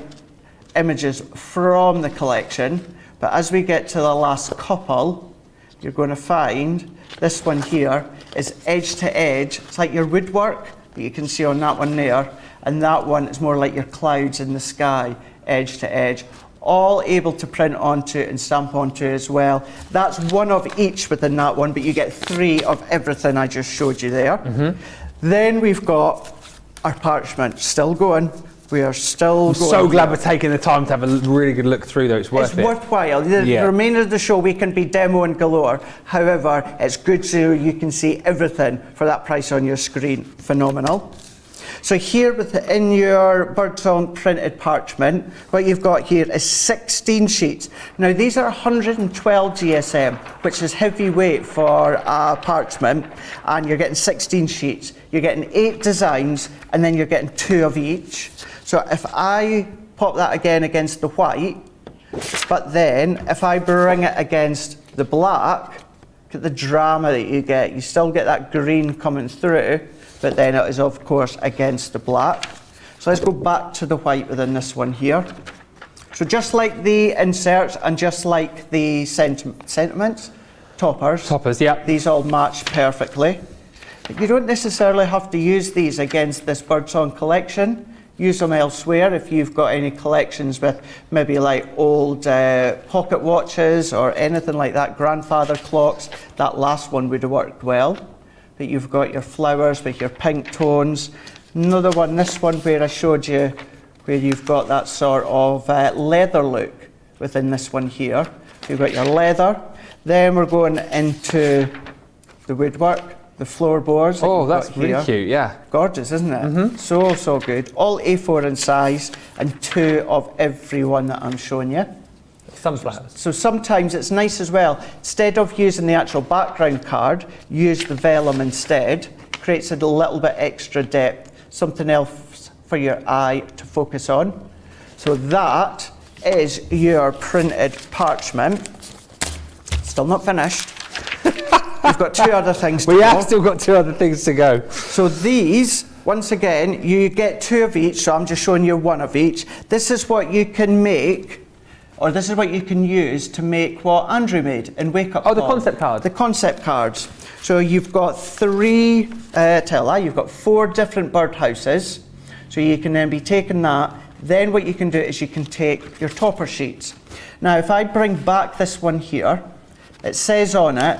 images from the collection, but as we get to the last couple, you're going to find this one here is edge to edge. It's like your woodwork that you can see on that one there, and that one is more like your clouds in the sky, edge to edge. All able to print onto and stamp onto as well. That's one of each within that one, but you get 3 of everything I just showed you there. Then we've got our parchment, still going. We are still going. So glad we're taking the time to have a really good look through though, it's worth it. It's worthwhile. The remainder of the show we can be demoing galore. However, it's good so you can see everything for that price on your screen. Phenomenal. So here within your Birdsong printed parchment, what you've got here is 16 sheets. Now these are 112 GSM, which is heavyweight for parchment, and you're getting 16 sheets. You're getting 8 designs, and then you're getting 2 of each. So if I pop that again against the white, but then if I bring it against the black, look at the drama that you get. You still get that green coming through, but then it is of course against the black. So let's go back to the white within this one here. So just like the inserts and just like the sentiments, toppers, yeah. These all match perfectly. But you don't necessarily have to use these against this Birdsong collection. Use them elsewhere if you've got any collections with maybe like old pocket watches or anything like that, grandfather clocks. That last one would have worked well. But you've got your flowers with your pink tones. Another one, this one where I showed you, where you've got that sort of leather look within this one here. You've got your leather. Then we're going into the woodwork, the floorboards. Oh, that's really cute, yeah. Gorgeous, isn't it? So good. All A4 in size and 2 of every one that I'm showing you. Sunflowers. So sometimes it's nice as well, instead of using the actual background card, use the vellum instead. Creates a little bit extra depth, something else for your eye to focus on. So that is your printed parchment. Still not finished. We've got 2 other things to go. We have still got 2 other things to go. So these, once again, you get 2 of each, so I'm just showing you 1 of each. This is what you can make, or this is what you can use to make what Andrew made in Wake Up Call. Oh, the concept card. The concept cards. So you've got 4 different birdhouses. So you can then be taking that. Then what you can do is you can take your topper sheets. Now, if I bring back this one here, it says on it,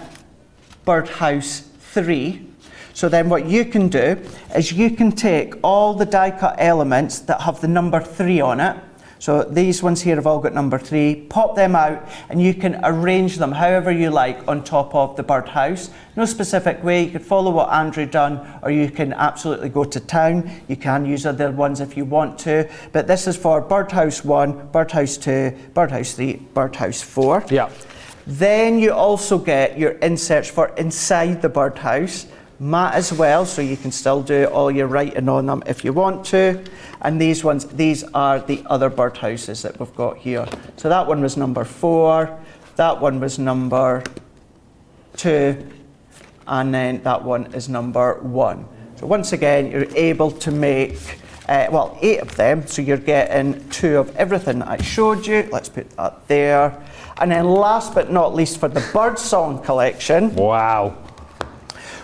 Birdhouse 3. So then what you can do is you can take all the die cut elements that have the number 3 on it. So these ones here have all got number 3, pop them out and you can arrange them however you like on top of the birdhouse. No specific way, you could follow what Andrew done or you can absolutely go to town. You can use other ones if you want to, but this is for birdhouse 1, birdhouse 2, birdhouse 3, birdhouse 4. Yeah. Then you also get your inserts for inside the birdhouse, mat as well, so you can still do all your writing on them if you want to. And these ones, these are the other birdhouses that we've got here. So that one was number 4, that one was number 2, and then that one is number 1. So once again, you're able to make 8 of them, so you're getting 2 of everything that I showed you. Let's put that there. And then last but not least for the Birdsong collection. Wow.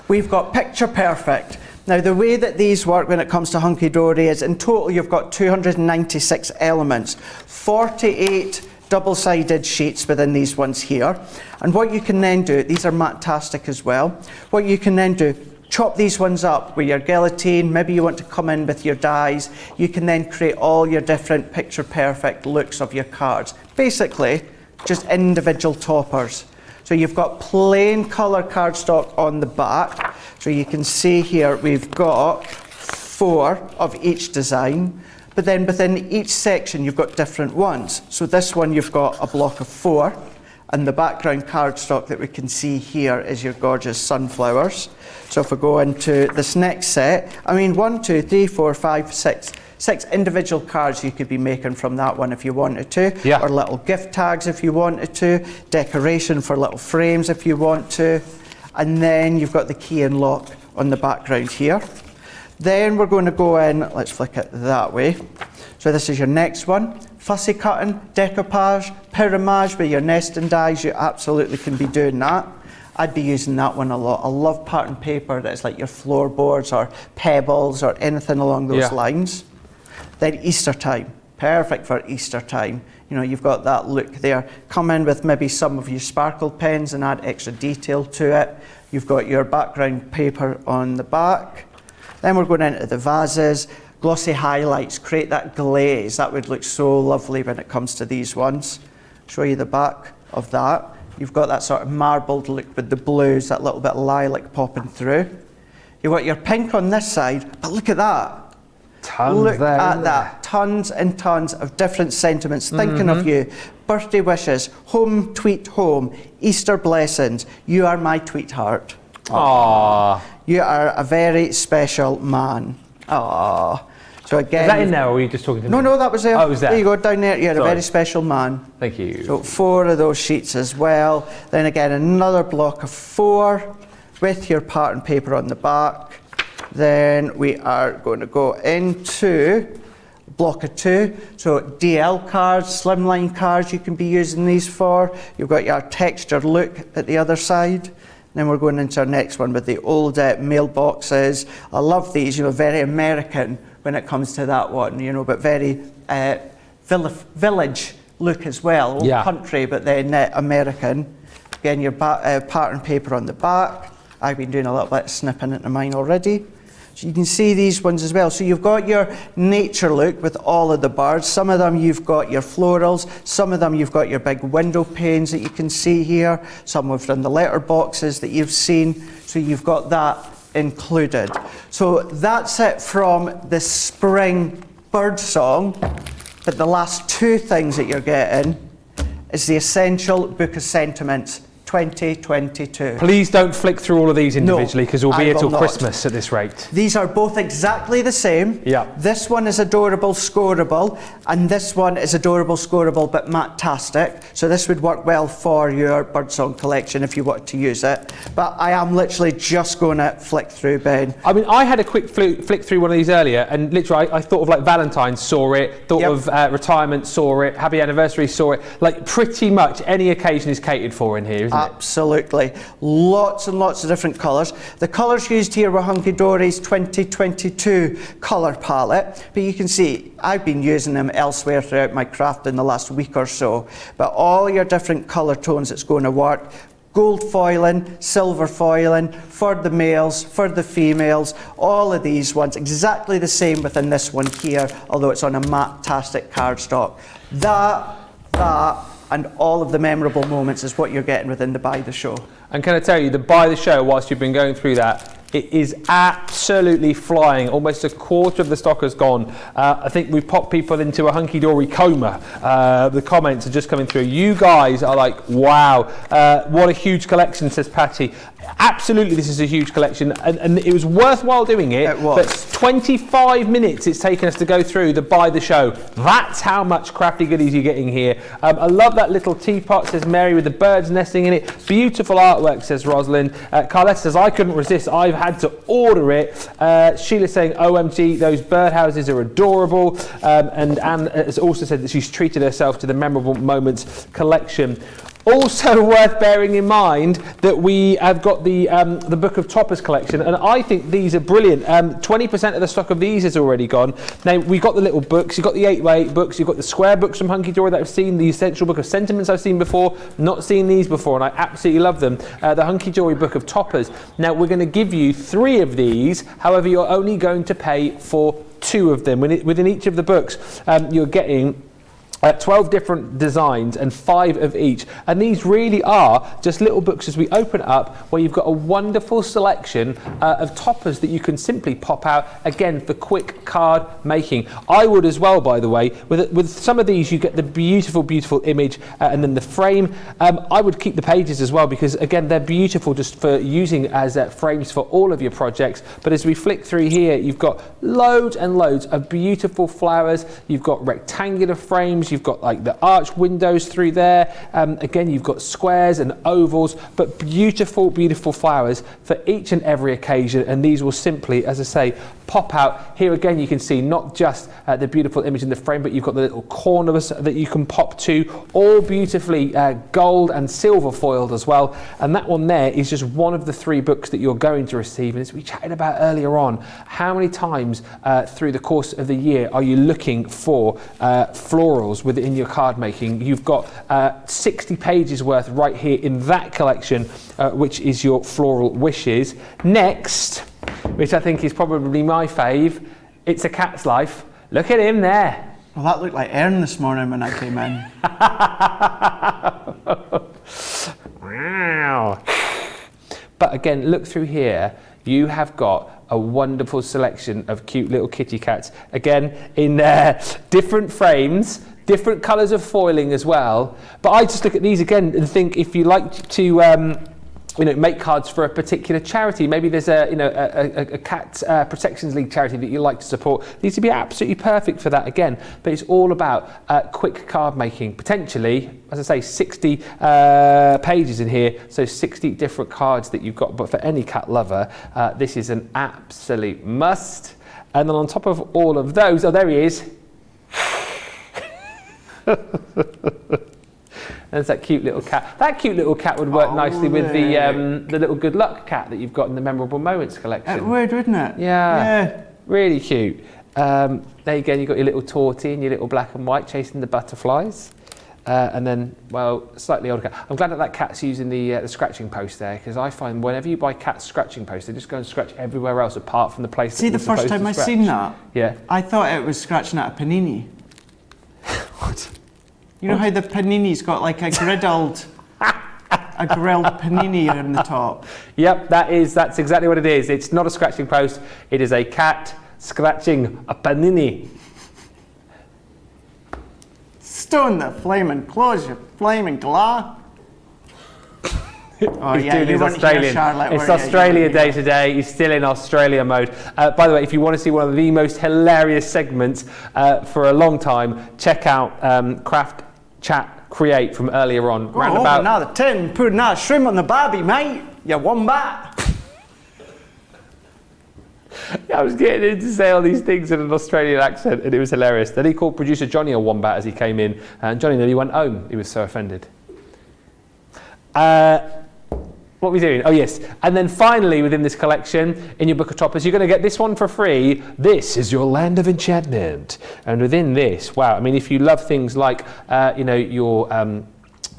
We've got Picture Perfect. Now the way that these work when it comes to Hunkydory is in total you've got 296 elements, 48 double-sided sheets within these ones here. And what you can then do, these are matte-tastic as well, what you can then do, chop these ones up with your guillotine, maybe you want to come in with your dies, you can then create all your different picture perfect looks of your cards. Basically, just individual toppers. So you've got plain colour cardstock on the back. So you can see here we've got 4 of each design, but then within each section you've got different ones. So this one you've got a block of 4, and the background cardstock that we can see here is your gorgeous sunflowers. So if we go into this next set, I mean 1, 2, 3, 4, 5, 6, 6 individual cards you could be making from that one if you wanted to, Yeah. or little gift tags if you wanted to, decoration for little frames if you want to, and then you've got the key and lock on the background here. Then we're going to go in, let's flick it that way. So this is your next one. Fussy cutting, decoupage, pyramage with your nesting dies, you absolutely can be doing that. I'd be using that one a lot. I love pattern paper that's like your floorboards or pebbles or anything along those lines. Then Easter time, perfect for Easter time. You know, you've got that look there. Come in with maybe some of your sparkle pens and add extra detail to it. You've got your background paper on the back. Then we're going into the vases. Glossy highlights, create that glaze. That would look so lovely when it comes to these ones. Show you the back of that. You've got that sort of marbled look with the blues, that little bit of lilac popping through. You've got your pink on this side, but look at that. Look at that. Tons and tons of different sentiments thinking of you. Birthday wishes, home tweet home, Easter blessings. You are my tweetheart. Aww. You are a very special man. Aww. So again, is that in there, or were you just talking to me? No, that was there. Oh, it was there. There you go, down there. You're a very special man. Thank you. So 4 of those sheets as well. Then again, another block of 4 with your pattern paper on the back. Then we are going to go into block of 2. So DL cards, slimline cards, you can be using these for. You've got your textured look at the other side. Then we're going into our next one with the old mailboxes. I love these, you know, very American when it comes to that one, you know, but very village look as well. Old country, but then American. Again, your pattern paper on the back. I've been doing a little bit of snipping into mine already. So you can see these ones as well. So you've got your nature look with all of the birds. Some of them you've got your florals. Some of them you've got your big window panes that you can see here. Some we've done the letter boxes that you've seen. So you've got that included. So that's it from the spring Birdsong. But the last 2 things that you're getting is the Essential Book of Sentiments 2022. Please don't flick through all of these individually, because we'll be here till Christmas at this rate. These are both exactly the same. Yeah. This one is adorable, scoreable, and this one is adorable, scoreable, but matte-tastic. So this would work well for your Birdsong collection if you wanted to use it. But I am literally just going to flick through, Ben. I mean, I had a quick flick through one of these earlier, and literally I thought of like Valentine's, saw it, thought of retirement, saw it, happy anniversary, saw it. Like pretty much any occasion is catered for in here, isn't it? Absolutely. Lots and lots of different colours. The colours used here were Hunkydory's 2022 colour palette, but you can see I've been using them elsewhere throughout my craft in the last week or so. But all your different colour tones, it's going to work. Gold foiling, silver foiling, for the males, for the females, all of these ones, exactly the same within this one here, although it's on a matte-tastic cardstock. That, and all of the memorable moments is what you're getting within the Buy the Show. And can I tell you, the Buy the Show, whilst you've been going through that, it is absolutely flying. Almost a quarter of the stock has gone. I think we've popped people into a Hunkydory coma. The comments are just coming through. You guys are like, wow, what a huge collection, says Patty. Absolutely, this is a huge collection, and it was worthwhile doing it. It was. But 25 minutes it's taken us to go through the Buy the Show. That's how much crafty goodies you're getting here. I love that little teapot, says Mary, with the birds nesting in it. Beautiful artwork, says Rosalind. Carletta says, I couldn't resist. I've had to order it. Sheila saying, OMG, those birdhouses are adorable. And Anne has also said that she's treated herself to the Memorable Moments collection. Also worth bearing in mind that we have got the Book of Toppers collection, and I think these are brilliant. 20% of the stock of these is already gone. Now, we've got the little books, you've got the 8x8 books, you've got the square books from Hunkydory that I've seen, the Essential Book of Sentiments I've seen before, not seen these before, and I absolutely love them. The Hunkydory Book of Toppers. Now, we're going to give you 3 of these, however, you're only going to pay for 2 of them. Within each of the books, you're getting 12 different designs and 5 of each, and these really are just little books as we open it up, where you've got a wonderful selection of toppers that you can simply pop out, again, for quick card making. I would as well, by the way, with some of these you get the beautiful image and then the frame. I would keep the pages as well, because again they're beautiful just for using as frames for all of your projects. But as we flick through here, you've got loads and loads of beautiful flowers. You've got rectangular frames, you've got like the arch windows through there. Again, you've got squares and ovals, but beautiful flowers for each and every occasion. And these will simply, as I say, pop out. Here again, you can see not just the beautiful image in the frame, but you've got the little corners that you can pop to, all beautifully gold and silver foiled as well. And that one there is just one of the 3 books that you're going to receive. And as we chatted about earlier on, how many times through the course of the year are you looking for florals within your card making? You've got 60 pages worth right here in that collection, which is your floral wishes. Next, which I think is probably my fave, It's a Cat's Life. Look at him there. Well, that looked like Ern this morning when I came in. Wow. But again, look through here. You have got a wonderful selection of cute little kitty cats. Again, in different frames, different colours of foiling as well. But I just look at these again and think, if you like to make cards for a particular charity, maybe there's a cat protections league charity that you like to support, these would be absolutely perfect for that again. But it's all about quick card making. Potentially, as I say, 60 pages in here, so 60 different cards that you've got. But for any cat lover, this is an absolute must. And then on top of all of those, oh, there he is. There's that cute little cat. That cute little cat would work nicely with the little good luck cat that you've got in the Memorable Moments collection. It would, wouldn't it? Yeah. Really cute. There you go, you've got your little tortie and your little black and white chasing the butterflies. And then, well, slightly older cat. I'm glad that cat's using the scratching post there, because I find whenever you buy cats scratching posts, they just go and scratch everywhere else apart from the place. See, the first time I seen that, yeah, I thought it was scratching at a panini. What? You know how the panini's got like a grilled panini on the top? Yep, that's exactly what it is. It's not a scratching post, it is a cat scratching a panini. Stone the flaming, close your flaming glass. Oh yeah, you weren't here, Charlotte. It's Australia Day today. He's still in Australia mode. By the way, if you want to see one of the most hilarious segments for a long time, check out Craft Chat Create from earlier on. Another tin, put another shrimp on the barbie, mate. You wombat. I was getting him to say all these things in an Australian accent, and it was hilarious. Then he called producer Johnny a wombat as he came in, and Johnny nearly went home. He was so offended. What are we doing? Oh yes, and then finally within this collection, in your book of toppers, you're going to get this one for free. This is your Land of Enchantment. And within this, wow, I mean, if you love things like, your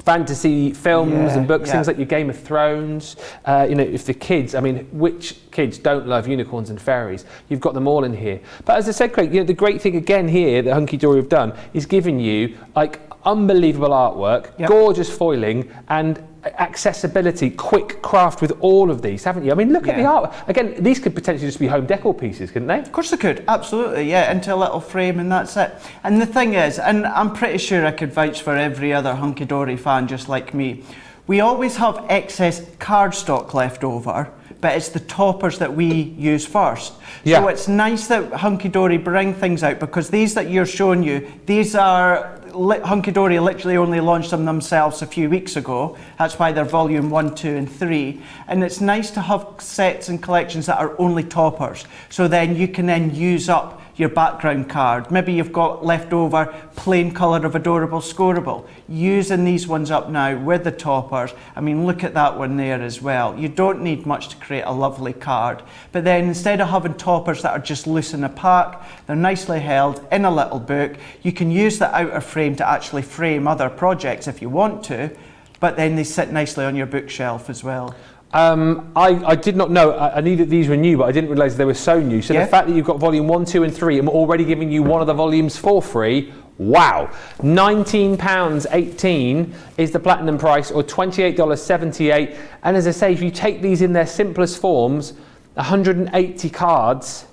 fantasy films and books, things like your Game of Thrones, if the kids, I mean, which kids don't love unicorns and fairies? You've got them all in here. But as I said, Craig, the great thing again here that Hunkydory have done is giving you like unbelievable artwork, gorgeous foiling, and accessibility, quick craft with all of these, haven't you? I mean, look at the art. Again, these could potentially just be home decor pieces, couldn't they? Of course they could, absolutely, yeah, into a little frame and that's it. And the thing is, and I'm pretty sure I could vouch for every other Hunkydory fan just like me, we always have excess cardstock left over, but it's the toppers that we use first. So it's nice that Hunkydory bring things out, because these that you're showing you, these are Hunkydory literally only launched them themselves a few weeks ago. That's why they're volume 1, 2 and 3. And it's nice to have sets and collections that are only toppers. So then you can then use up your background card. Maybe you've got leftover plain colour of Adorable Scoreable. Using these ones up now with the toppers. I mean, look at that one there as well. You don't need much to create a lovely card. But then instead of having toppers that are just loose in a pack, they're nicely held in a little book. You can use the outer frame to actually frame other projects if you want to, but then they sit nicely on your bookshelf as well. I did not know. I knew that these were new, but I didn't realise they were so new. So the fact that you've got volume 1, 2 and 3 and we're already giving you one of the volumes for free, Wow, £19.18 is the platinum price, or $28.78. And as I say, if you take these in their simplest forms, 180 cards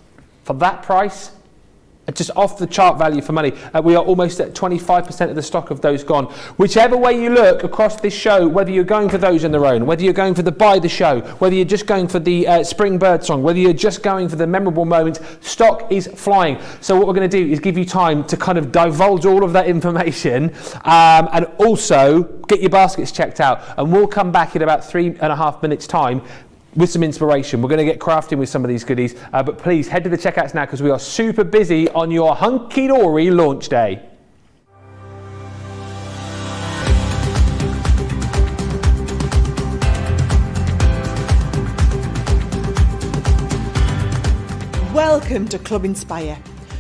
for that price, just off the chart value for money. We are almost at 25% of the stock of those gone. Whichever way you look across this show, whether you're going for those on their own, whether you're going for the buy the show, whether you're just going for the spring bird song, whether you're just going for the memorable moments, stock is flying. So what we're going to do is give you time to kind of divulge all of that information, and also get your baskets checked out. And we'll come back in about 3.5 minutes time with some inspiration. We're going to get crafting with some of these goodies, but please head to the checkouts now, because we are super busy on your Hunkydory launch day. Welcome to Club Inspire,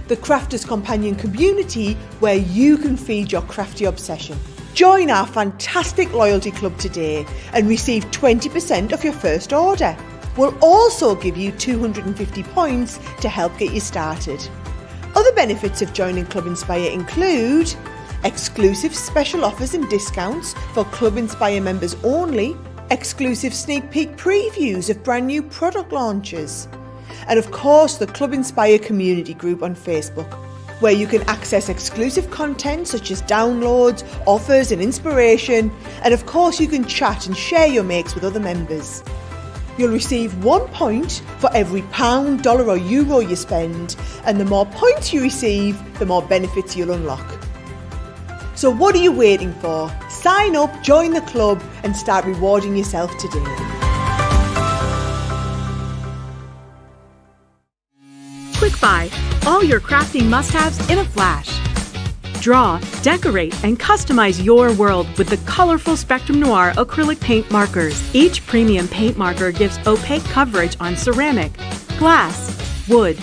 the crafters companion community where you can feed your crafty obsession. Join our fantastic loyalty club today and receive 20% off your first order. We'll also give you 250 points to help get you started. Other benefits of joining Club Inspire include exclusive special offers and discounts for Club Inspire members only, exclusive sneak peek previews of brand new product launches, and of course the Club Inspire community group on Facebook, where you can access exclusive content such as downloads, offers and inspiration, and of course you can chat and share your makes with other members. You'll receive 1 point for every £1, dollar or euro you spend, and the more points you receive, the more benefits you'll unlock. So what are you waiting for? Sign up, join the club and start rewarding yourself today. Quick Buy, all your crafting must-haves in a flash. Draw, decorate, and customize your world with the colorful Spectrum Noir acrylic paint markers. Each premium paint marker gives opaque coverage on ceramic, glass, wood,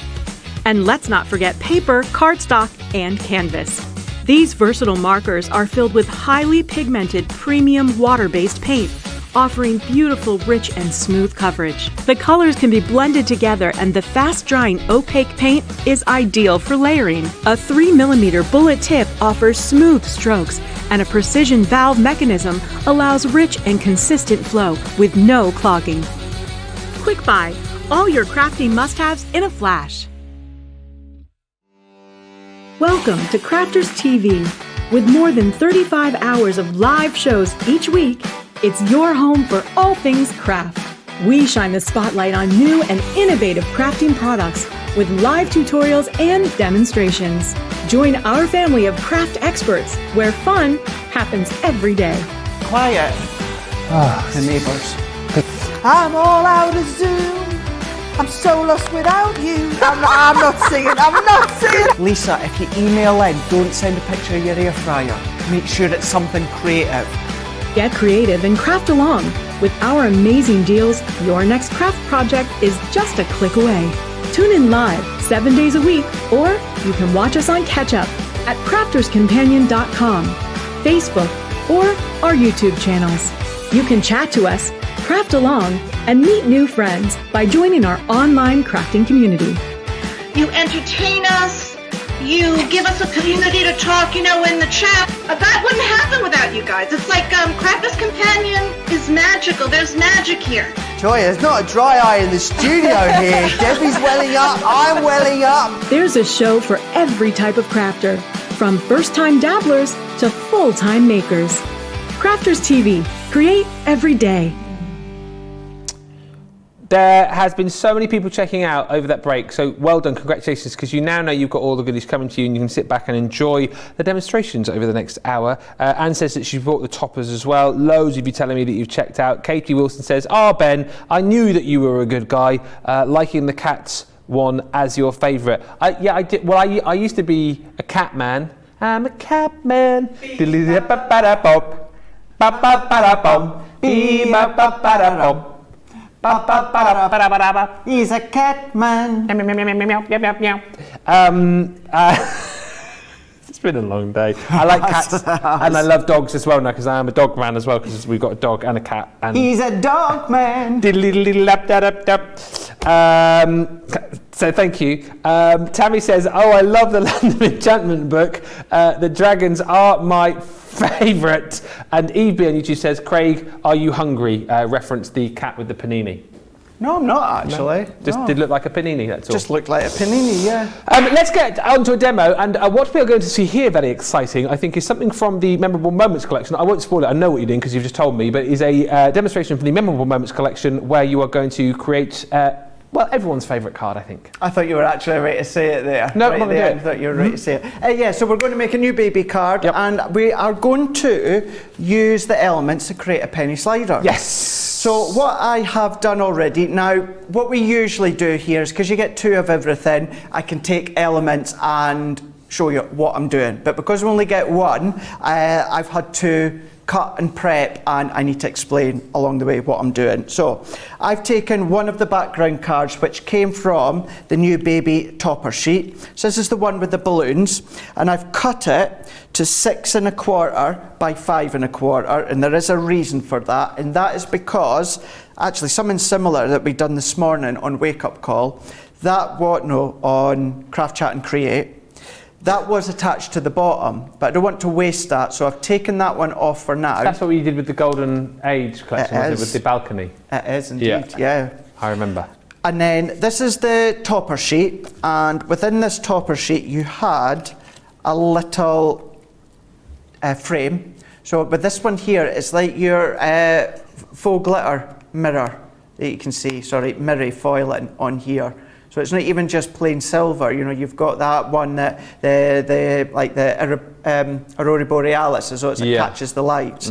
and let's not forget paper, cardstock, and canvas. These versatile markers are filled with highly pigmented premium water-based paint, offering beautiful, rich, and smooth coverage. The colors can be blended together, and the fast-drying opaque paint is ideal for layering. A 3mm bullet tip offers smooth strokes, and a precision valve mechanism allows rich and consistent flow with no clogging. Quick Buy, all your crafting must-haves in a flash. Welcome to Crafters TV. With more than 35 hours of live shows each week, it's your home for all things craft. We shine the spotlight on new and innovative crafting products with live tutorials and demonstrations. Join our family of craft experts where fun happens every day. Quiet. The neighbours. I'm all out of Zoom. I'm so lost without you. I'm not singing. Lisa, if you email in, don't send a picture of your air fryer. Make sure it's something creative. Get creative and craft along. With our amazing deals, your next craft project is just a click away. Tune in live 7 days a week, or you can watch us on Catch Up at crafterscompanion.com, Facebook, or our YouTube channels. You can chat to us, craft along, and meet new friends by joining our online crafting community. You entertain us. You give us a community to talk, in the chat. That wouldn't happen without you guys. It's like Crafters Companion is magical. There's magic here. Joy, there's not a dry eye in the studio here. Debbie's welling up, I'm welling up. There's a show for every type of crafter, from first-time dabblers to full-time makers. Crafters TV. Create every day. There has been so many people checking out over that break, so well done, congratulations, because you now know you've got all the goodies coming to you and you can sit back and enjoy the demonstrations over the next hour. Anne says that she's bought the toppers as well. Loads of you telling me that you've checked out. Katie Wilson says, Ben, I knew that you were a good guy, liking the cats one as your favourite. Yeah, I did. Well, I used to be a cat man. I'm a cat man. He's a cat man. It's been a long day. I like cats and I love dogs as well now because I am a dog man as well because we've got a dog and a cat. And He's a dog man. So thank you. Tammy says, oh, I love the Land of Enchantment book. The dragons are my favourite. And Eve on YouTube says, Craig, are you hungry? Reference the cat with the panini. No, I'm not actually. Just did look like a panini, that's all. Just looked like a panini, yeah. Let's get on to a demo, and what we are going to see here, very exciting, I think, is something from the Memorable Moments collection. I won't spoil it, I know what you're doing because you've just told me, but it's a demonstration from the Memorable Moments collection where you are going to create, well, everyone's favourite card, I think. I thought you were actually ready to say it there. No, right I'm not there. going to do it. I thought you were ready to say it. Yeah, so we're going to make a new baby card, and we are going to use the elements to create a penny slider. Yes. So what I have done already, now what we usually do here is because you get 2 of everything, I can take elements and show you what I'm doing. But because we only get 1, I've had to cut and prep, and I need to explain along the way what I'm doing. So I've taken one of the background cards which came from the new baby topper sheet. So this is the one with the balloons, and I've cut it to 6 1/4 by 5 1/4, and there is a reason for that, and that is because actually something similar that we done this morning on Wake Up Call, on Craft Chat and Create, that was attached to the bottom, but I don't want to waste that, so I've taken that one off for now. That's what you did with the Golden Age collection, was it, with the balcony? It is indeed, yeah. I remember. And then this is the topper sheet, and within this topper sheet you had a little frame. So with this one here, it's like your faux glitter mirror that you can see, mirror foiling on here. So it's not even just plain silver, you know, you've got that one that the Aurora Borealis, so it catches the light.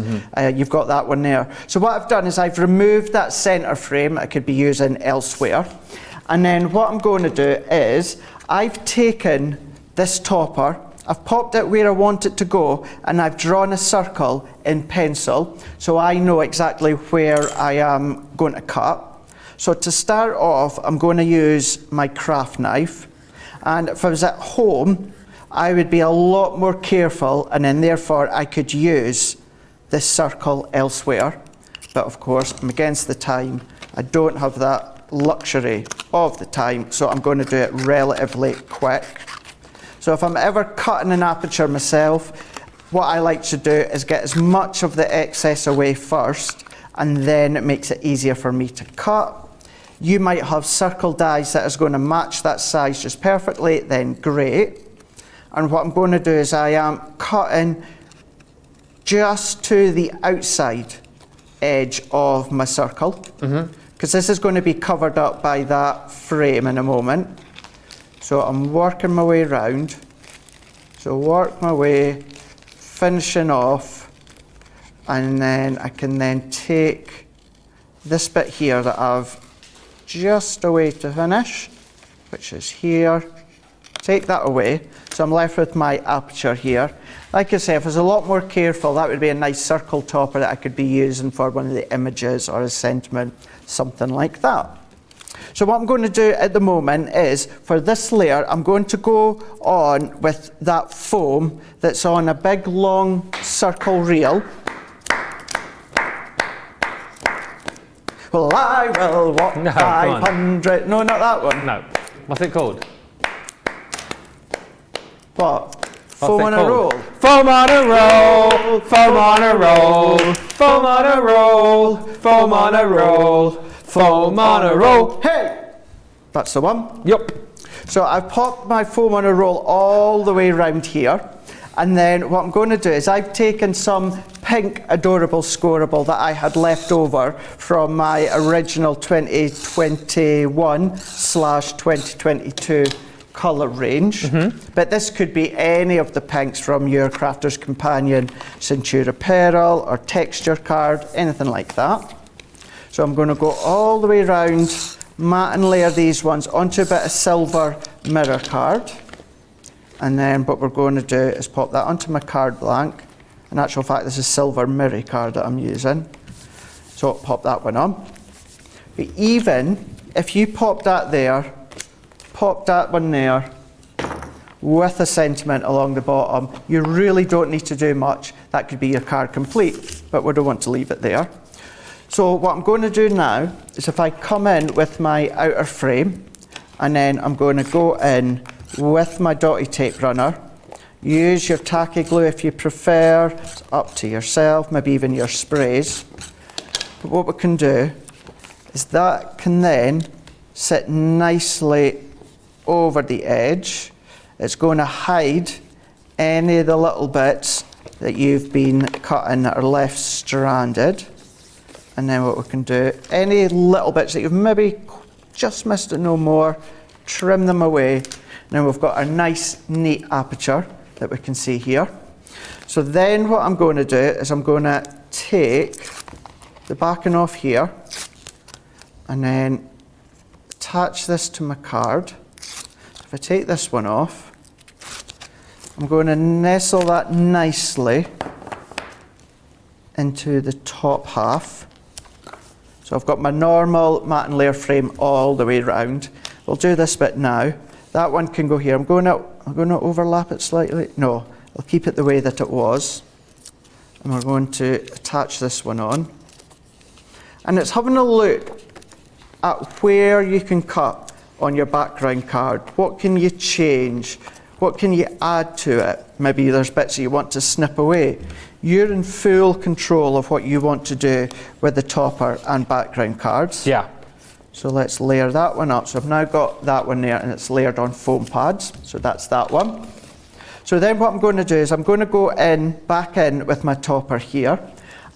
You've got that one there. So what I've done is I've removed that centre frame I could be using elsewhere. And then what I'm going to do is I've taken this topper, I've popped it where I want it to go, and I've drawn a circle in pencil so I know exactly where I am going to cut. So to start off, I'm going to use my craft knife, and if I was at home, I would be a lot more careful, and then therefore I could use this circle elsewhere. But of course, I'm against the time. I don't have that luxury of the time, so I'm going to do it relatively quick. So if I'm ever cutting an aperture myself, what I like to do is get as much of the excess away first, and then it makes it easier for me to cut. You might have circle dies that is going to match that size just perfectly, then great. And what I'm going to do is I am cutting just to the outside edge of my circle, because this is going to be covered up by that frame in a moment. So I'm working my way around. So work my way, finishing off, and then I can then take this bit here that I've just a way to finish, which is here. Take that away, so I'm left with my aperture here. Like I say, if I was a lot more careful, that would be a nice circle topper that I could be using for one of the images or a sentiment, something like that. So what I'm going to do at the moment is, for this layer, I'm going to go on with that foam that's on a big long circle reel. Well, I will walk 500. No, not that one. No. What's it called? What? Foam on a roll. Foam on a roll. Foam on a roll. Foam on a roll. Foam on a roll. Foam on a roll. Hey! That's the one. Yep. So I've popped my foam on a roll all the way around here. And then what I'm going to do is I've taken some pink Adorable Scoreable that I had left over from my original 2021/2022 colour range. But this could be any of the pinks from your Crafter's Companion Centura Pearl or texture card, anything like that. So I'm going to go all the way around, matte and layer these ones onto a bit of silver mirror card. And then what we're going to do is pop that onto my card blank. In actual fact, this is silver mirror card that I'm using. So pop that one on. But even if you pop that there, pop that one there, with a sentiment along the bottom. You really don't need to do much. That could be your card complete, but we don't want to leave it there. So what I'm going to do now is if I come in with my outer frame, and then I'm going to go in with my dotty tape runner. Use your tacky glue if you prefer. It's up to yourself, maybe even your sprays. But what we can do is that can then sit nicely over the edge. It's going to hide any of the little bits that you've been cutting that are left stranded. And then what we can do, any little bits that you've maybe just missed it no more, trim them away. Now we've got a nice neat aperture that we can see here. So then what I'm going to do is I'm going to take the backing off here and then attach this to my card. If I take this one off, I'm going to nestle that nicely into the top half. So I've got my normal matte and layer frame all the way around. We'll do this bit now. That one can go here. I'm going to overlap it slightly. No, I'll keep it the way that it was. And we're going to attach this one on. And it's having a look at where you can cut on your background card. What can you change? What can you add to it? Maybe there's bits that you want to snip away. You're in full control of what you want to do with the topper and background cards. Yeah. So let's layer that one up. So I've now got that one there and it's layered on foam pads. So that's that one. So then what I'm going to do is I'm going to go back in with my topper here.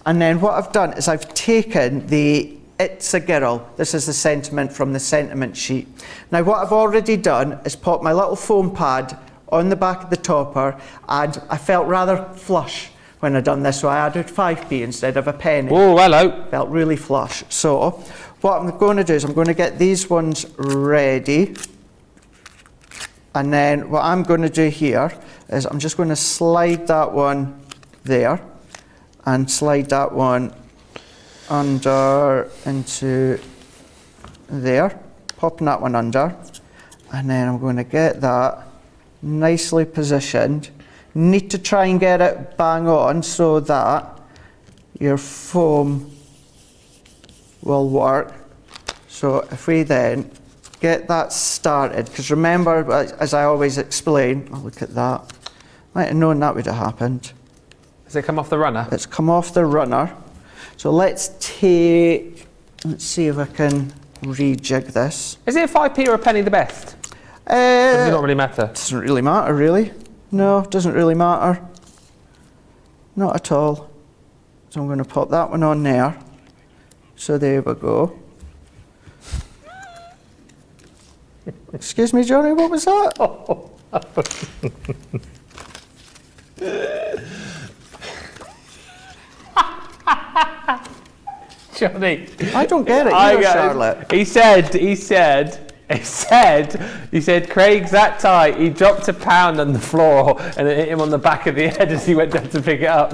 And then what I've done is I've taken the It's a Girl. This is the sentiment from the sentiment sheet. Now what I've already done is put my little foam pad on the back of the topper, and I felt rather flush when I done this, so I added 5p instead of a penny. Oh, hello. Felt really flush. So what I'm going to do is I'm going to get these ones ready, and then what I'm going to do here is I'm just going to slide that one there and slide that one under into there, popping that one under, and then I'm going to get that nicely positioned. Need to try and get it bang on so that your foam will work. So if we then get that started, because remember, as I always explain, oh, look at that, might have known that would have happened. Has it come off the runner? It's come off the runner. So let's see if I can rejig this. Is it a 5p or a penny the best? Or does it not really matter? Doesn't really matter, really. No, doesn't really matter. Not at all. So I'm going to pop that one on there. So there we go. Excuse me, Johnny, what was that? Johnny. I don't get it either, Charlotte. He said, Craig's that tight, he dropped a pound on the floor and it hit him on the back of the head as he went down to pick it up.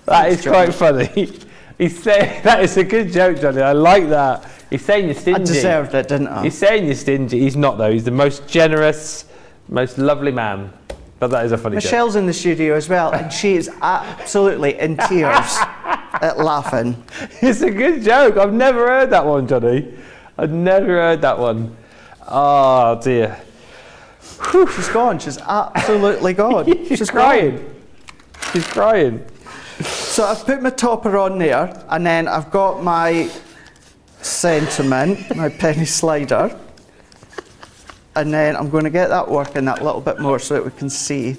That is quite funny. He's saying, that is a good joke, Johnny, I like that. He's saying you're stingy. I deserved it, didn't I? He's saying you're stingy. He's not though, he's the most generous, most lovely man. But that is a funny joke. Michelle's in the studio as well, and she is absolutely in tears at laughing. It's a good joke. I've never heard that one, Johnny. I've never heard that one. Oh dear. Whew. She's gone. She's absolutely gone. She's crying. Gone. She's crying. So I've put my topper on there, and then I've got my sentiment, my penny slider. And then I'm going to get that working that little bit more so that we can see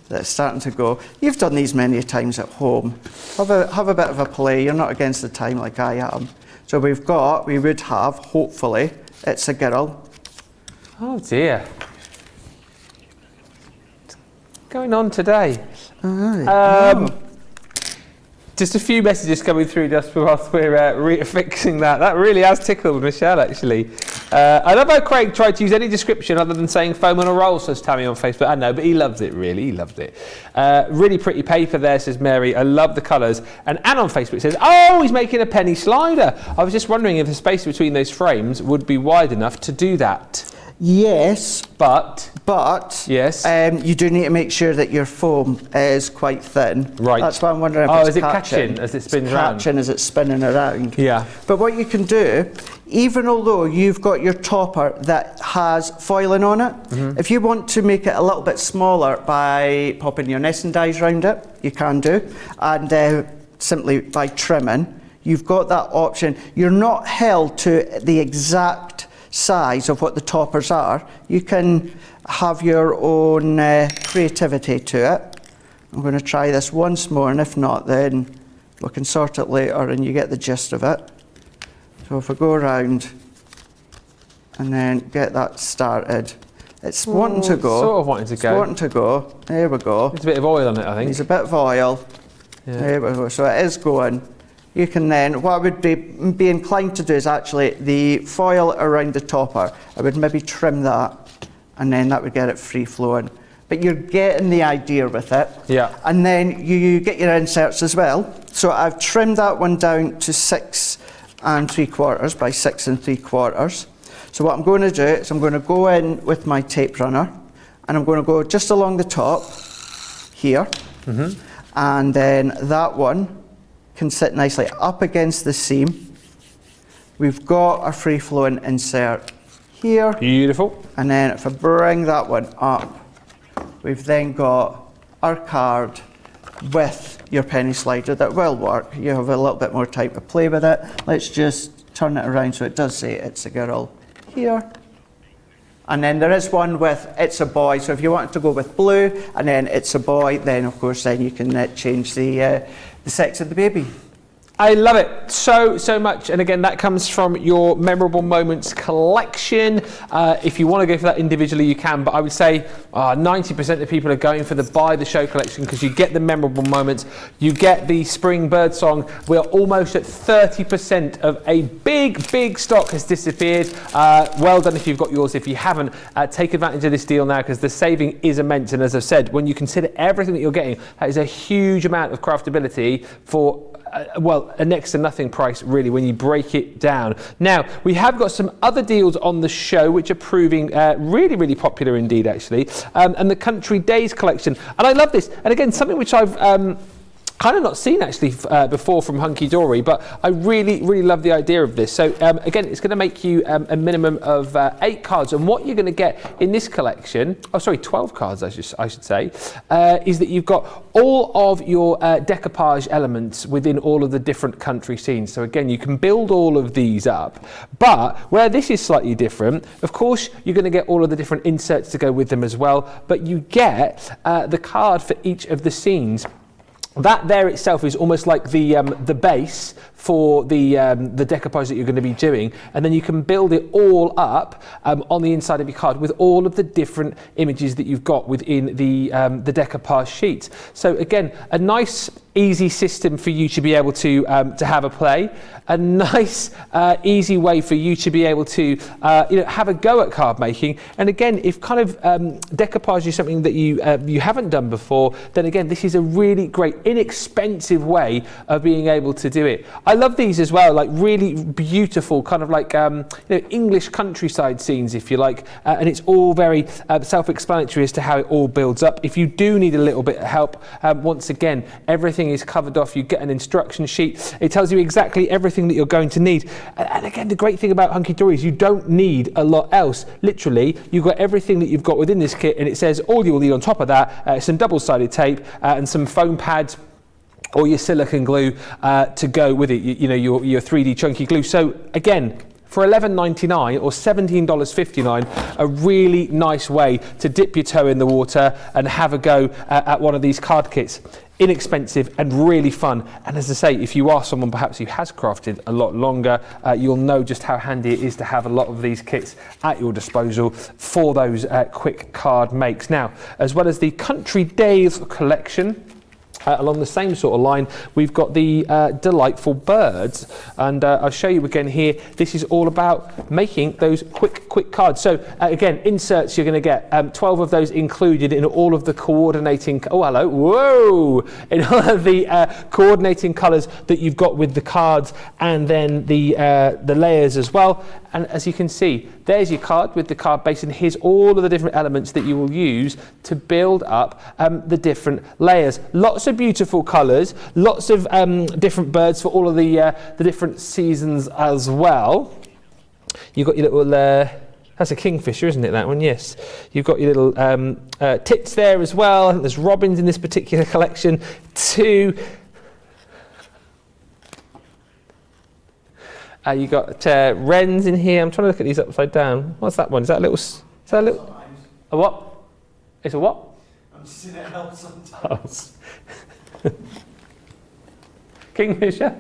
that it's starting to go. You've done these many times at home. Have a bit of a play. You're not against the time like I am. So we would have, hopefully, It's a Girl. Oh dear. What's going on today? Just a few messages coming through just whilst we're fixing that. That really has tickled Michelle, actually. I love how Craig tried to use any description other than saying foam on a roll, says Tammy on Facebook. I know, but he loves it, really. He loved it. Really pretty paper there, says Mary. I love the colours. And Anne on Facebook says, oh, he's making a penny slider. I was just wondering if the space between those frames would be wide enough to do that. Yes, But yes. you do need to make sure that your foam is quite thin. Right. That's why I'm wondering if Oh, it's is it catching as it spins around? Catching as it's spinning around. Yeah. But what you can do, even although you've got your topper that has foiling on it, if you want to make it a little bit smaller by popping your nesting dies around it, you can do, and simply by trimming, you've got that option. You're not held to the exact size of what the toppers are. You can have your own creativity to it. I'm going to try this once more, and if not, then we can sort it later and you get the gist of it. So if I go around and then get that started, it's wanting to go. Sort of wanting to go. It's wanting to go. There we go. There's a bit of oil on it, I think. There's a bit of oil. Yeah. There we go. So it is going. You can then, what I would be inclined to do is actually the foil around the topper. I would maybe trim that, and then that would get it free flowing. But you're getting the idea with it. Yeah. And then you get your inserts as well. So I've trimmed that one down to 6 3/4 by 6 3/4. So what I'm going to do is I'm going to go in with my tape runner, and I'm going to go just along the top here, and then that one can sit nicely up against the seam. We've got our free flowing insert here. Beautiful. And then if I bring that one up, we've then got our card with your penny slider that will work. You have a little bit more time to play with it. Let's just turn it around so it does say it's a girl here. And then there is one with it's a boy. So if you want to go with blue and then it's a boy, then of course then you can change the sex of the baby. I love it so much, and again that comes from your Memorable Moments collection. If you want to go for that individually you can, but I would say 90% of people are going for the Buy the Show collection because you get the Memorable Moments, you get the Spring Birdsong. We're almost at 30% of a big stock has disappeared. Well done if you've got yours. If you haven't, take advantage of this deal now because the saving is immense, and as I've said, when you consider everything that you're getting, that is a huge amount of craftability for well, a next to nothing price really when you break it down. Now, we have got some other deals on the show which are proving really popular indeed actually, and the Country Days collection. And I love this, and again something which I've kind of not seen actually before from Hunkydory, but I really love the idea of this. So again, it's going to make you a minimum of 8 cards, and what you're going to get in this collection, 12 cards I should say, is that you've got all of your decoupage elements within all of the different country scenes. So again, you can build all of these up, but where this is slightly different, of course, you're going to get all of the different inserts to go with them as well, but you get the card for each of the scenes. That there itself is almost like the base for the decoupage that you're going to be doing, and then you can build it all up on the inside of your card with all of the different images that you've got within the decoupage sheet. So again, a nice easy system for you to be able to have a play, a nice easy way for you to be able to have a go at card making. And again, if kind of decoupage is something that you haven't done before, then again this is a really great inexpensive way of being able to do it. I love these as well, like really beautiful kind of like English countryside scenes if you like, and it's all very self-explanatory as to how it all builds up. If you do need a little bit of help, once again everything is covered off. You get an instruction sheet. It tells you exactly everything that you're going to need. And again, the great thing about Hunkydory is you don't need a lot else. Literally, you've got everything that you've got within this kit, and it says all you'll need on top of that, some double-sided tape and some foam pads or your silicone glue to go with it, your 3D chunky glue. So again, for $11.99 or $17.59, a really nice way to dip your toe in the water and have a go at one of these card kits. Inexpensive and really fun. And as I say, if you are someone perhaps who has crafted a lot longer, you'll know just how handy it is to have a lot of these kits at your disposal for those quick card makes. Now, as well as the Country Days collection, Along the same sort of line, we've got the delightful birds, and I'll show you again here. This is all about making those quick cards. So again, inserts, you're going to get 12 of those included in all of the coordinating. Oh, hello, whoa! In all of the coordinating colours that you've got with the cards, and then the layers as well. And as you can see, there's your card with the card base, and here's all of the different elements that you will use to build up the different layers. Lots of beautiful colours, lots of different birds for all of the different seasons as well. You've got your little, that's a kingfisher, isn't it, that one? Yes. You've got your little tits there as well. I think there's robins in this particular collection too. You got wrens in here. I'm trying to look at these upside down. What's that one? Is that a little? Is that a little? Sometimes. A what? It's a what? I'm just in it help sometimes. Kingfisher.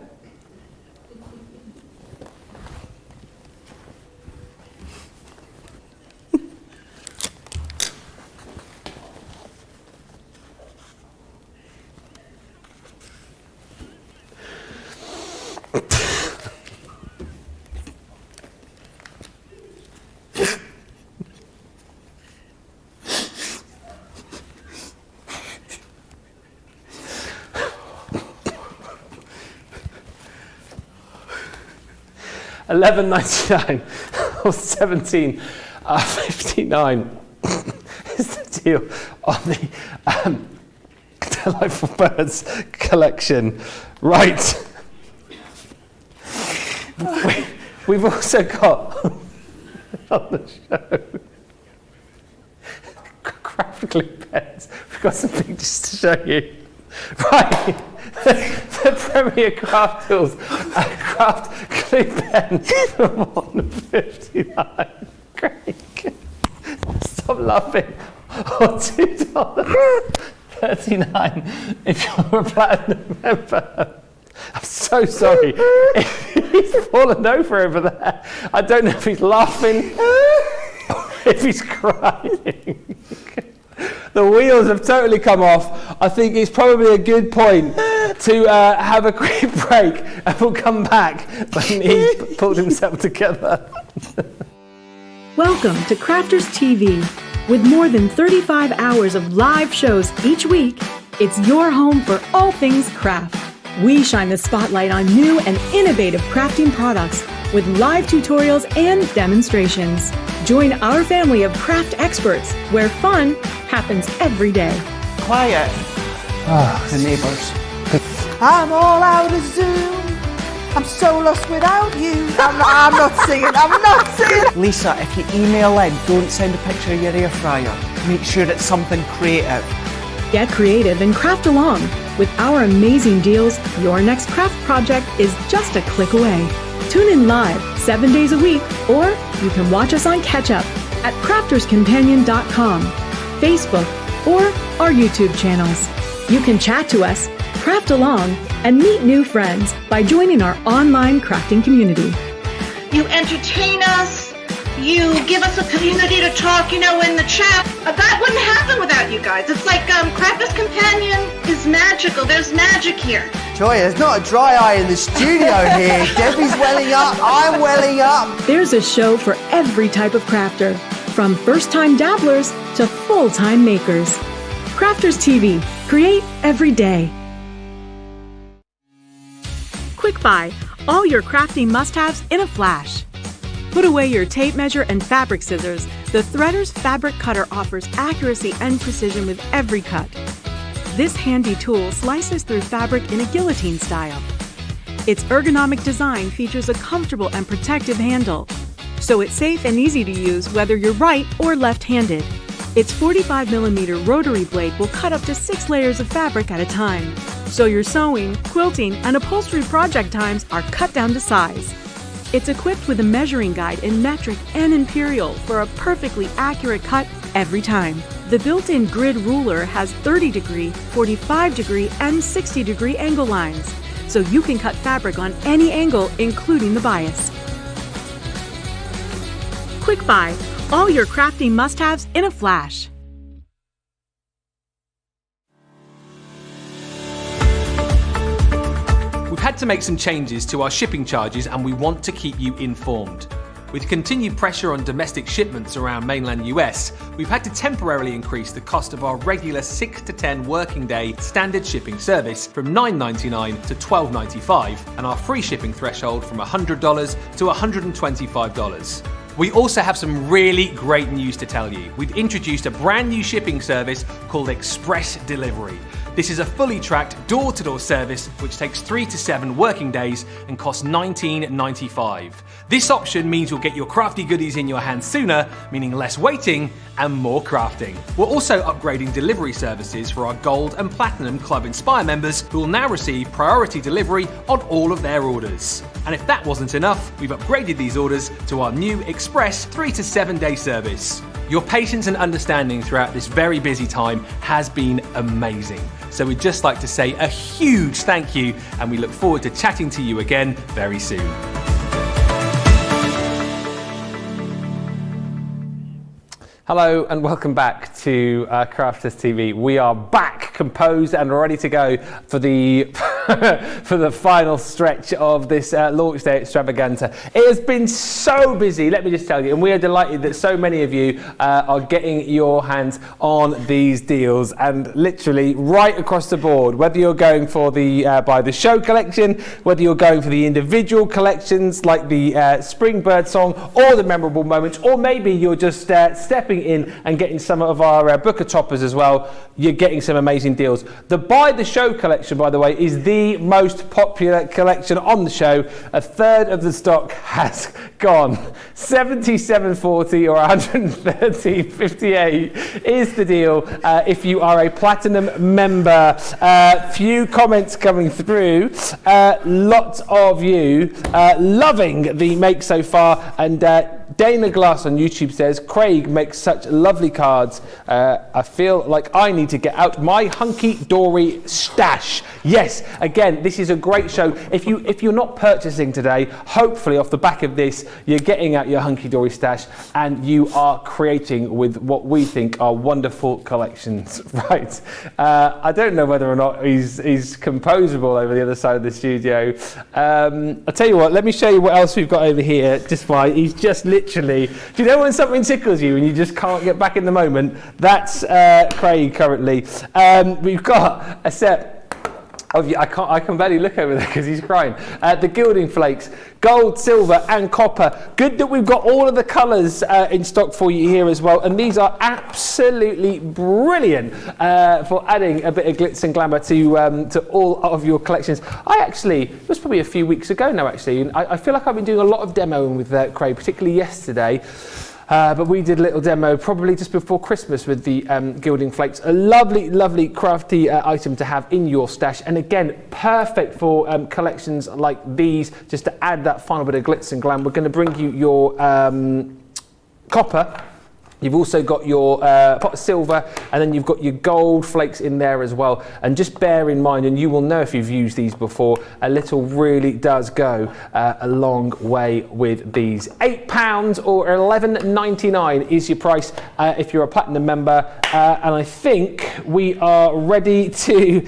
$11.99 or $17.59 is the deal on the Delightful Birds collection. Right. We've also got on the show graphically pens. We've got some pictures to show you. Right. The Premier Craft Tools Craft Glue Pen for $1.59. Craig, stop laughing. Or $2.39 if you're a platinum member. I'm so sorry. He's fallen over there. I don't know if he's laughing or if he's crying. The wheels have totally come off. I think it's probably a good point to have a quick break, and we'll come back when he's pulled himself together. Welcome to Crafters TV. With more than 35 hours of live shows each week, it's your home for all things craft. We shine the spotlight on new and innovative crafting products with live tutorials and demonstrations. Join our family of craft experts where fun happens every day. Quiet. The neighbours. I'm all out of Zoom. I'm so lost without you. I'm not singing. Lisa, if you email in, don't send a picture of your air fryer. Make sure it's something creative. Get creative and craft along. With our amazing deals, your next craft project is just a click away. Tune in live 7 days a week, or you can watch us on Catch Up at crafterscompanion.com, Facebook, or our YouTube channels. You can chat to us, craft along, and meet new friends by joining our online crafting community. You entertain us. You give us a community to talk, in the chat. That wouldn't happen without you guys. It's like Crafters Companion is magical. There's magic here. Joy, there's not a dry eye in the studio here. Debbie's welling up, I'm welling up. There's a show for every type of crafter, from first-time dabblers to full-time makers. Crafters TV. Create every day. Quick Buy. All your crafting must-haves in a flash. Put away your tape measure and fabric scissors. The Threader's fabric cutter offers accuracy and precision with every cut. This handy tool slices through fabric in a guillotine style. Its ergonomic design features a comfortable and protective handle, so it's safe and easy to use whether you're right or left-handed. Its 45mm rotary blade will cut up to 6 layers of fabric at a time, so your sewing, quilting, and upholstery project times are cut down to size. It's equipped with a measuring guide in metric and imperial for a perfectly accurate cut every time. The built-in grid ruler has 30-degree, 45-degree, and 60-degree angle lines, so you can cut fabric on any angle, including the bias. Quick Buy. All your crafting must-haves in a flash. had to make some changes to our shipping charges and we want to keep you informed. With continued pressure on domestic shipments around mainland US, we've had to temporarily increase the cost of our regular 6 to 10 working day standard shipping service from $9.99 to $12.95 and our free shipping threshold from $100 to $125. We also have some really great news to tell you. We've introduced a brand new shipping service called Express Delivery. This is a fully tracked door-to-door service which takes 3 to 7 working days and costs $19.95. This option means you'll get your crafty goodies in your hands sooner, meaning less waiting and more crafting. We're also upgrading delivery services for our Gold and Platinum Club Inspire members who will now receive priority delivery on all of their orders. And if that wasn't enough, we've upgraded these orders to our new Express 3 to 7 day service. Your patience and understanding throughout this very busy time has been amazing. So we'd just like to say a huge thank you, and we look forward to chatting to you again very soon. Hello and welcome back to Crafters TV. We are back, composed and ready to go for the for the final stretch of this launch day extravaganza. It has been so busy, let me just tell you, and we are delighted that so many of you are getting your hands on these deals, and literally right across the board, whether you're going for the by the show collection, whether you're going for the individual collections like the Spring Birdsong or the memorable moments, or maybe you're just stepping in and getting some of our Booker toppers as well, you're getting some amazing deals. The Buy the Show collection, by the way, is the most popular collection on the show. A third of the stock has gone. 77.40 or 113.58 is the deal if you are a platinum member. Few comments coming through. Lots of you loving the make so far, and Dana Glass on YouTube says, Craig makes such lovely cards. I feel like I need to get out my Hunkydory stash. Yes, again, this is a great show. If you're not purchasing today, hopefully off the back of this, you're getting out your Hunkydory stash and you are creating with what we think are wonderful collections. Right. I don't know whether or not he's composable over the other side of the studio. I'll tell you what, let me show you what else we've got over here. Just why he's just literally, do you know when something tickles you and you just can't get back in the moment? That's Craig currently. We've got a set of, I can barely look over there because he's crying. The gilding flakes, gold, silver and copper. Good that we've got all of the colours in stock for you here as well, and these are absolutely brilliant for adding a bit of glitz and glamour to all of your collections. It was probably a few weeks ago now actually, and I feel like I've been doing a lot of demoing with Craig, particularly yesterday. But we did a little demo probably just before Christmas with the gilding flakes. A lovely, lovely crafty item to have in your stash. And again, perfect for collections like these, just to add that final bit of glitz and glam. We're going to bring you your copper. You've also got your pot of silver, and then you've got your gold flakes in there as well. And just bear in mind, and you will know if you've used these before, a little really does go a long way with these. £8 or $11.99 is your price if you're a platinum member. And I think we are ready to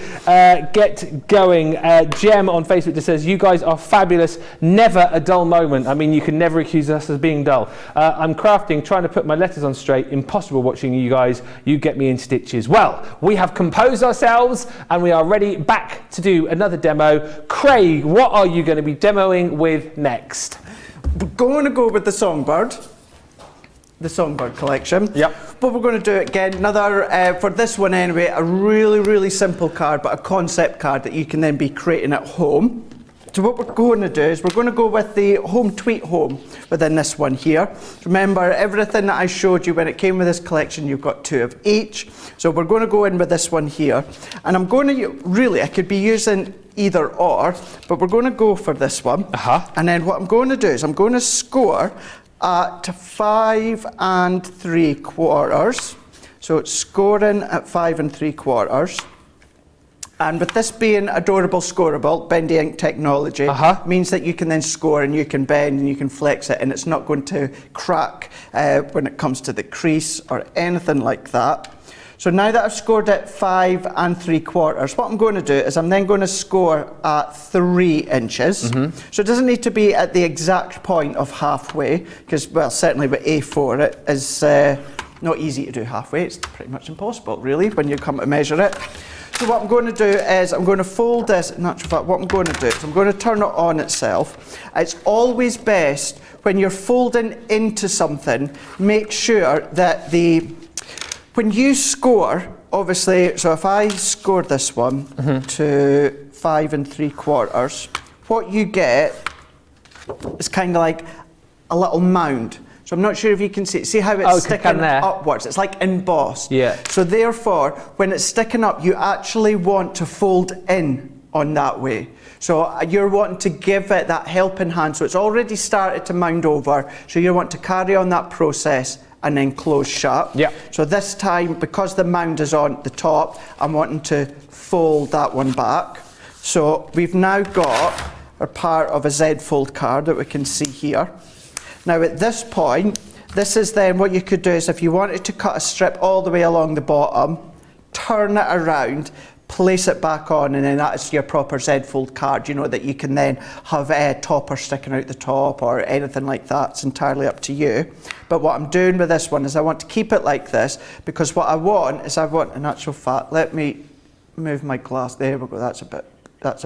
get going. Jem on Facebook just says, you guys are fabulous, never a dull moment. I mean, you can never accuse us of being dull. I'm crafting, trying to put my letters on straight. Impossible watching you guys. You get me in stitches. Well, we have composed ourselves and we are ready back to do another demo. Craig, what are you going to be demoing with next? We're going to go with the Songbird collection. Yep. But we're going to do it again. Another, for this one anyway, a really, really simple card, but a concept card that you can then be creating at home. So what we're going to do is we're going to go with the Home Tweet Home within this one here. Remember, everything that I showed you when it came with this collection, you've got 2 of each. So we're going to go in with this one here. And I'm going to, really, I could be using either or, but we're going to go for this one. And then what I'm going to do is I'm going to score at 5 3/4. So it's scoring at 5 3/4. And with this being adorable scoreable, bendy ink technology, means that you can then score and you can bend and you can flex it, and it's not going to crack when it comes to the crease or anything like that. So now that I've scored at 5 3/4, what I'm going to do is I'm then going to score at 3 inches. So it doesn't need to be at the exact point of halfway, because, well, certainly with A4 it is not easy to do halfway. It's pretty much impossible, really, when you come to measure it. So what I'm going to do is I'm going to fold this. In actual fact, what I'm going to do is I'm going to turn it on itself. It's always best when you're folding into something, make sure that when you score, obviously, so if I score this one to 5 3/4, what you get is kind of like a little mound. So I'm not sure if you can see how it's sticking upwards. It's like embossed. Yeah. So therefore, when it's sticking up, you actually want to fold in on that way. So you're wanting to give it that helping hand. So it's already started to mound over. So you want to carry on that process and then close shut. Yeah. So this time, because the mound is on the top, I'm wanting to fold that one back. So we've now got a part of a Z fold card that we can see here. Now at this point, this is then what you could do is if you wanted to cut a strip all the way along the bottom, turn it around, place it back on, and then that is your proper Z fold card, you know, that you can then have a topper sticking out the top or anything like that. It's entirely up to you. But what I'm doing with this one is I want to keep it like this, because what I want is in actual fact, let me move my glass. There we go, that's a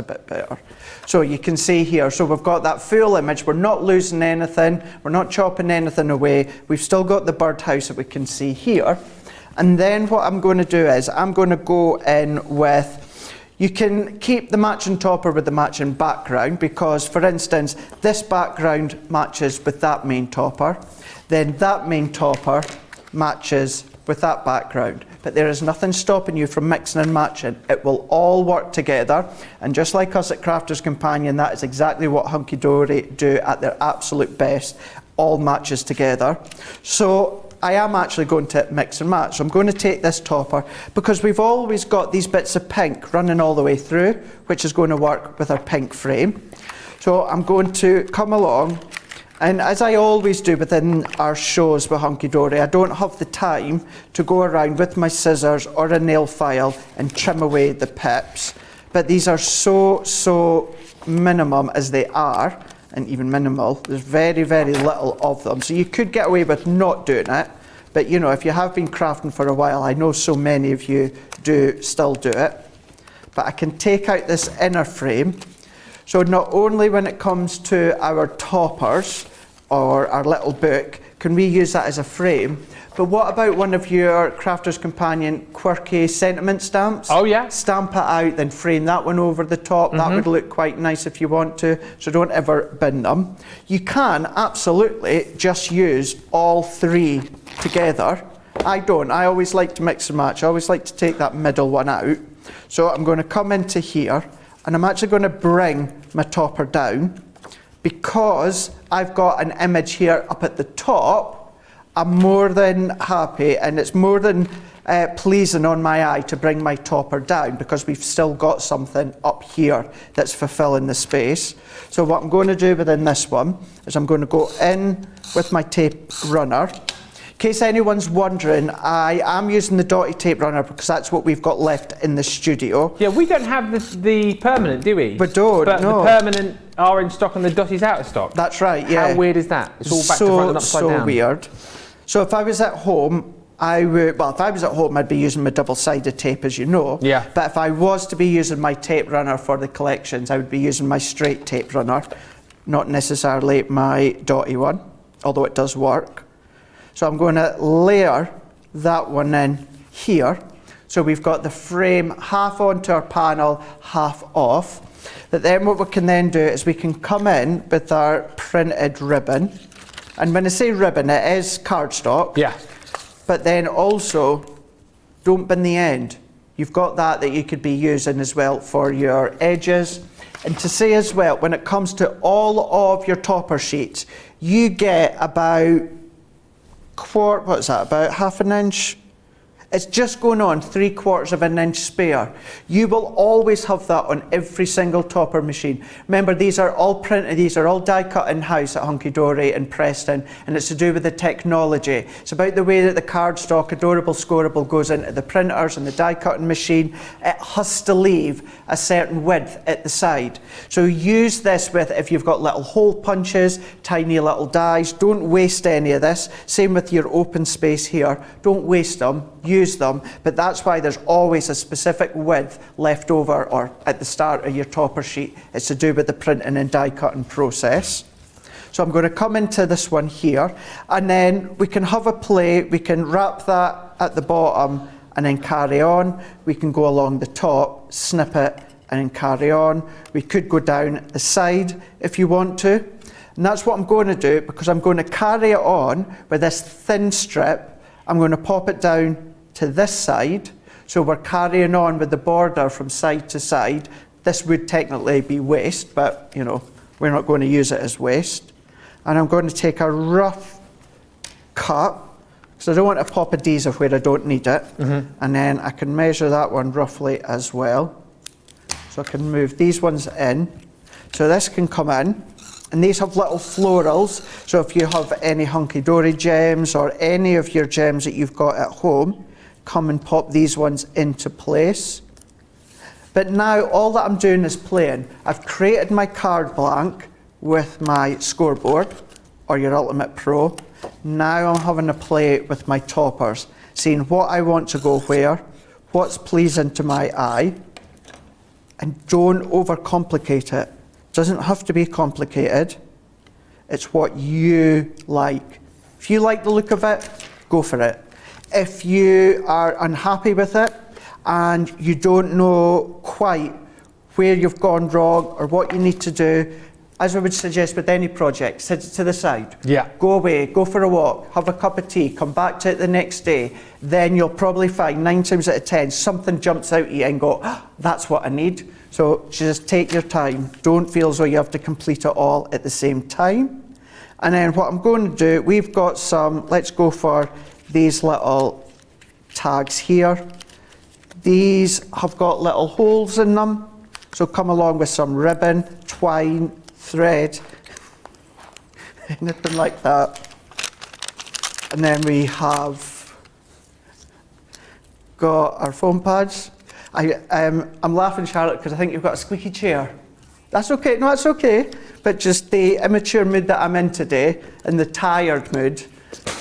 bit better. So you can see here, so we've got that full image. We're not losing anything. We're not chopping anything away. We've still got the birdhouse that we can see here. And then what I'm going to do is I'm going to go in with, you can keep the matching topper with the matching background, because for instance, this background matches with that main topper. Then that main topper matches with that background. But there is nothing stopping you from mixing and matching. It will all work together. And just like us at Crafters Companion, that is exactly what Hunkydory do at their absolute best. All matches together. So I am actually going to mix and match. So I'm going to take this topper, because we've always got these bits of pink running all the way through, which is going to work with our pink frame. So I'm going to come along, and as I always do within our shows with Hunkydory, I don't have the time to go around with my scissors or a nail file and trim away the pips. But these are so minimum as they are, and even minimal. There's very, very little of them. So you could get away with not doing it. But you know, if you have been crafting for a while, I know so many of you still do it. But I can take out this inner frame. So not only when it comes to our toppers or our little book, can we use that as a frame, but what about one of your Crafters Companion quirky sentiment stamps? Oh yeah. Stamp it out, then frame that one over the top. That would look quite nice if you want to, so don't ever bin them. You can absolutely just use all three together. I don't. I always like to mix and match. I always like to take that middle one out. So I'm going to come into here, and I'm actually going to bring my topper down, because I've got an image here up at the top. I'm more than happy, and it's more than pleasing on my eye to bring my topper down, because we've still got something up here that's fulfilling the space. So what I'm going to do within this one is I'm going to go in with my tape runner. In case anyone's wondering, I am using the dotty tape runner because that's what we've got left in the studio. Yeah, we don't have the permanent, do we? We don't, but no. The permanent are in stock and the dotty's out of stock. That's right, yeah. How weird is that? It's all back to front and upside down. So weird. So if I was at home, if I was at home, I'd be using my double-sided tape, as you know. Yeah. But if I was to be using my tape runner for the collections, I would be using my straight tape runner, not necessarily my dotty one, although it does work. So I'm going to layer that one in here. So we've got the frame half onto our panel, half off. But then what we can then do is we can come in with our printed ribbon. And when I say ribbon, it is cardstock. Yeah. But then also, don't bin the end. You've got that you could be using as well for your edges. And to say as well, when it comes to all of your topper sheets, you get about about half an inch It's just going on 3/4 of an inch spare. You will always have that on every single topper machine. Remember, these are all printed, these are all die cut in-house at Hunkydory in Preston, and it's to do with the technology. It's about the way that the cardstock, adorable scoreable, goes into the printers and the die cutting machine. It has to leave a certain width at the side. So use this with, if you've got little hole punches, tiny little dies, don't waste any of this. Same with your open space here. Don't waste them. Use them, but that's why there's always a specific width left over or at the start of your topper sheet. It's to do with the printing and die cutting process. So I'm going to come into this one here, and then we can have a play. We can wrap that at the bottom and then carry on. We can go along the top, snip it, and then carry on. We could go down the side if you want to, and that's what I'm going to do, because I'm going to carry it on with this thin strip. I'm going to pop it down to this side, so we're carrying on with the border from side to side. This would technically be waste, but you know, we're not going to use it as waste. And I'm going to take a rough cut, because I don't want to pop adhesive where I don't need it. And then I can measure that one roughly as well. So I can move these ones in. So this can come in. And these have little florals, so if you have any Hunkydory gems or any of your gems that you've got at home, come and pop these ones into place. But now all that I'm doing is playing. I've created my card blank with my scoreboard, or your Ultimate Pro. Now I'm having a play with my toppers, seeing what I want to go where, what's pleasing to my eye, and don't overcomplicate it. Doesn't have to be complicated. It's what you like. If you like the look of it, go for it. If you are unhappy with it and you don't know quite where you've gone wrong or what you need to do, as I would suggest with any project, set it to the side. Yeah. Go away, go for a walk, have a cup of tea, come back to it the next day. Then you'll probably find 9 times out of 10, something jumps out at you and go, oh, that's what I need. So just take your time. Don't feel as though you have to complete it all at the same time. And then what I'm going to do, we've got some, let's go for these little tags here. These have got little holes in them. So come along with some ribbon, twine, thread, anything like that. And then we have got our foam pads. I'm laughing, Charlotte, because I think you've got a squeaky chair. That's okay, no, that's okay. But just the immature mood that I'm in today, and the tired mood,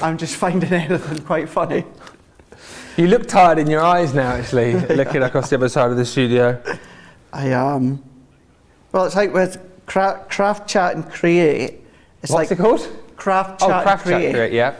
I'm just finding anything quite funny. You look tired in your eyes now, actually, looking across the other side of the studio. I am. Well, it's like with craft, chat and create. It's What's it called? Craft, chat, craft, and create. chat, yeah.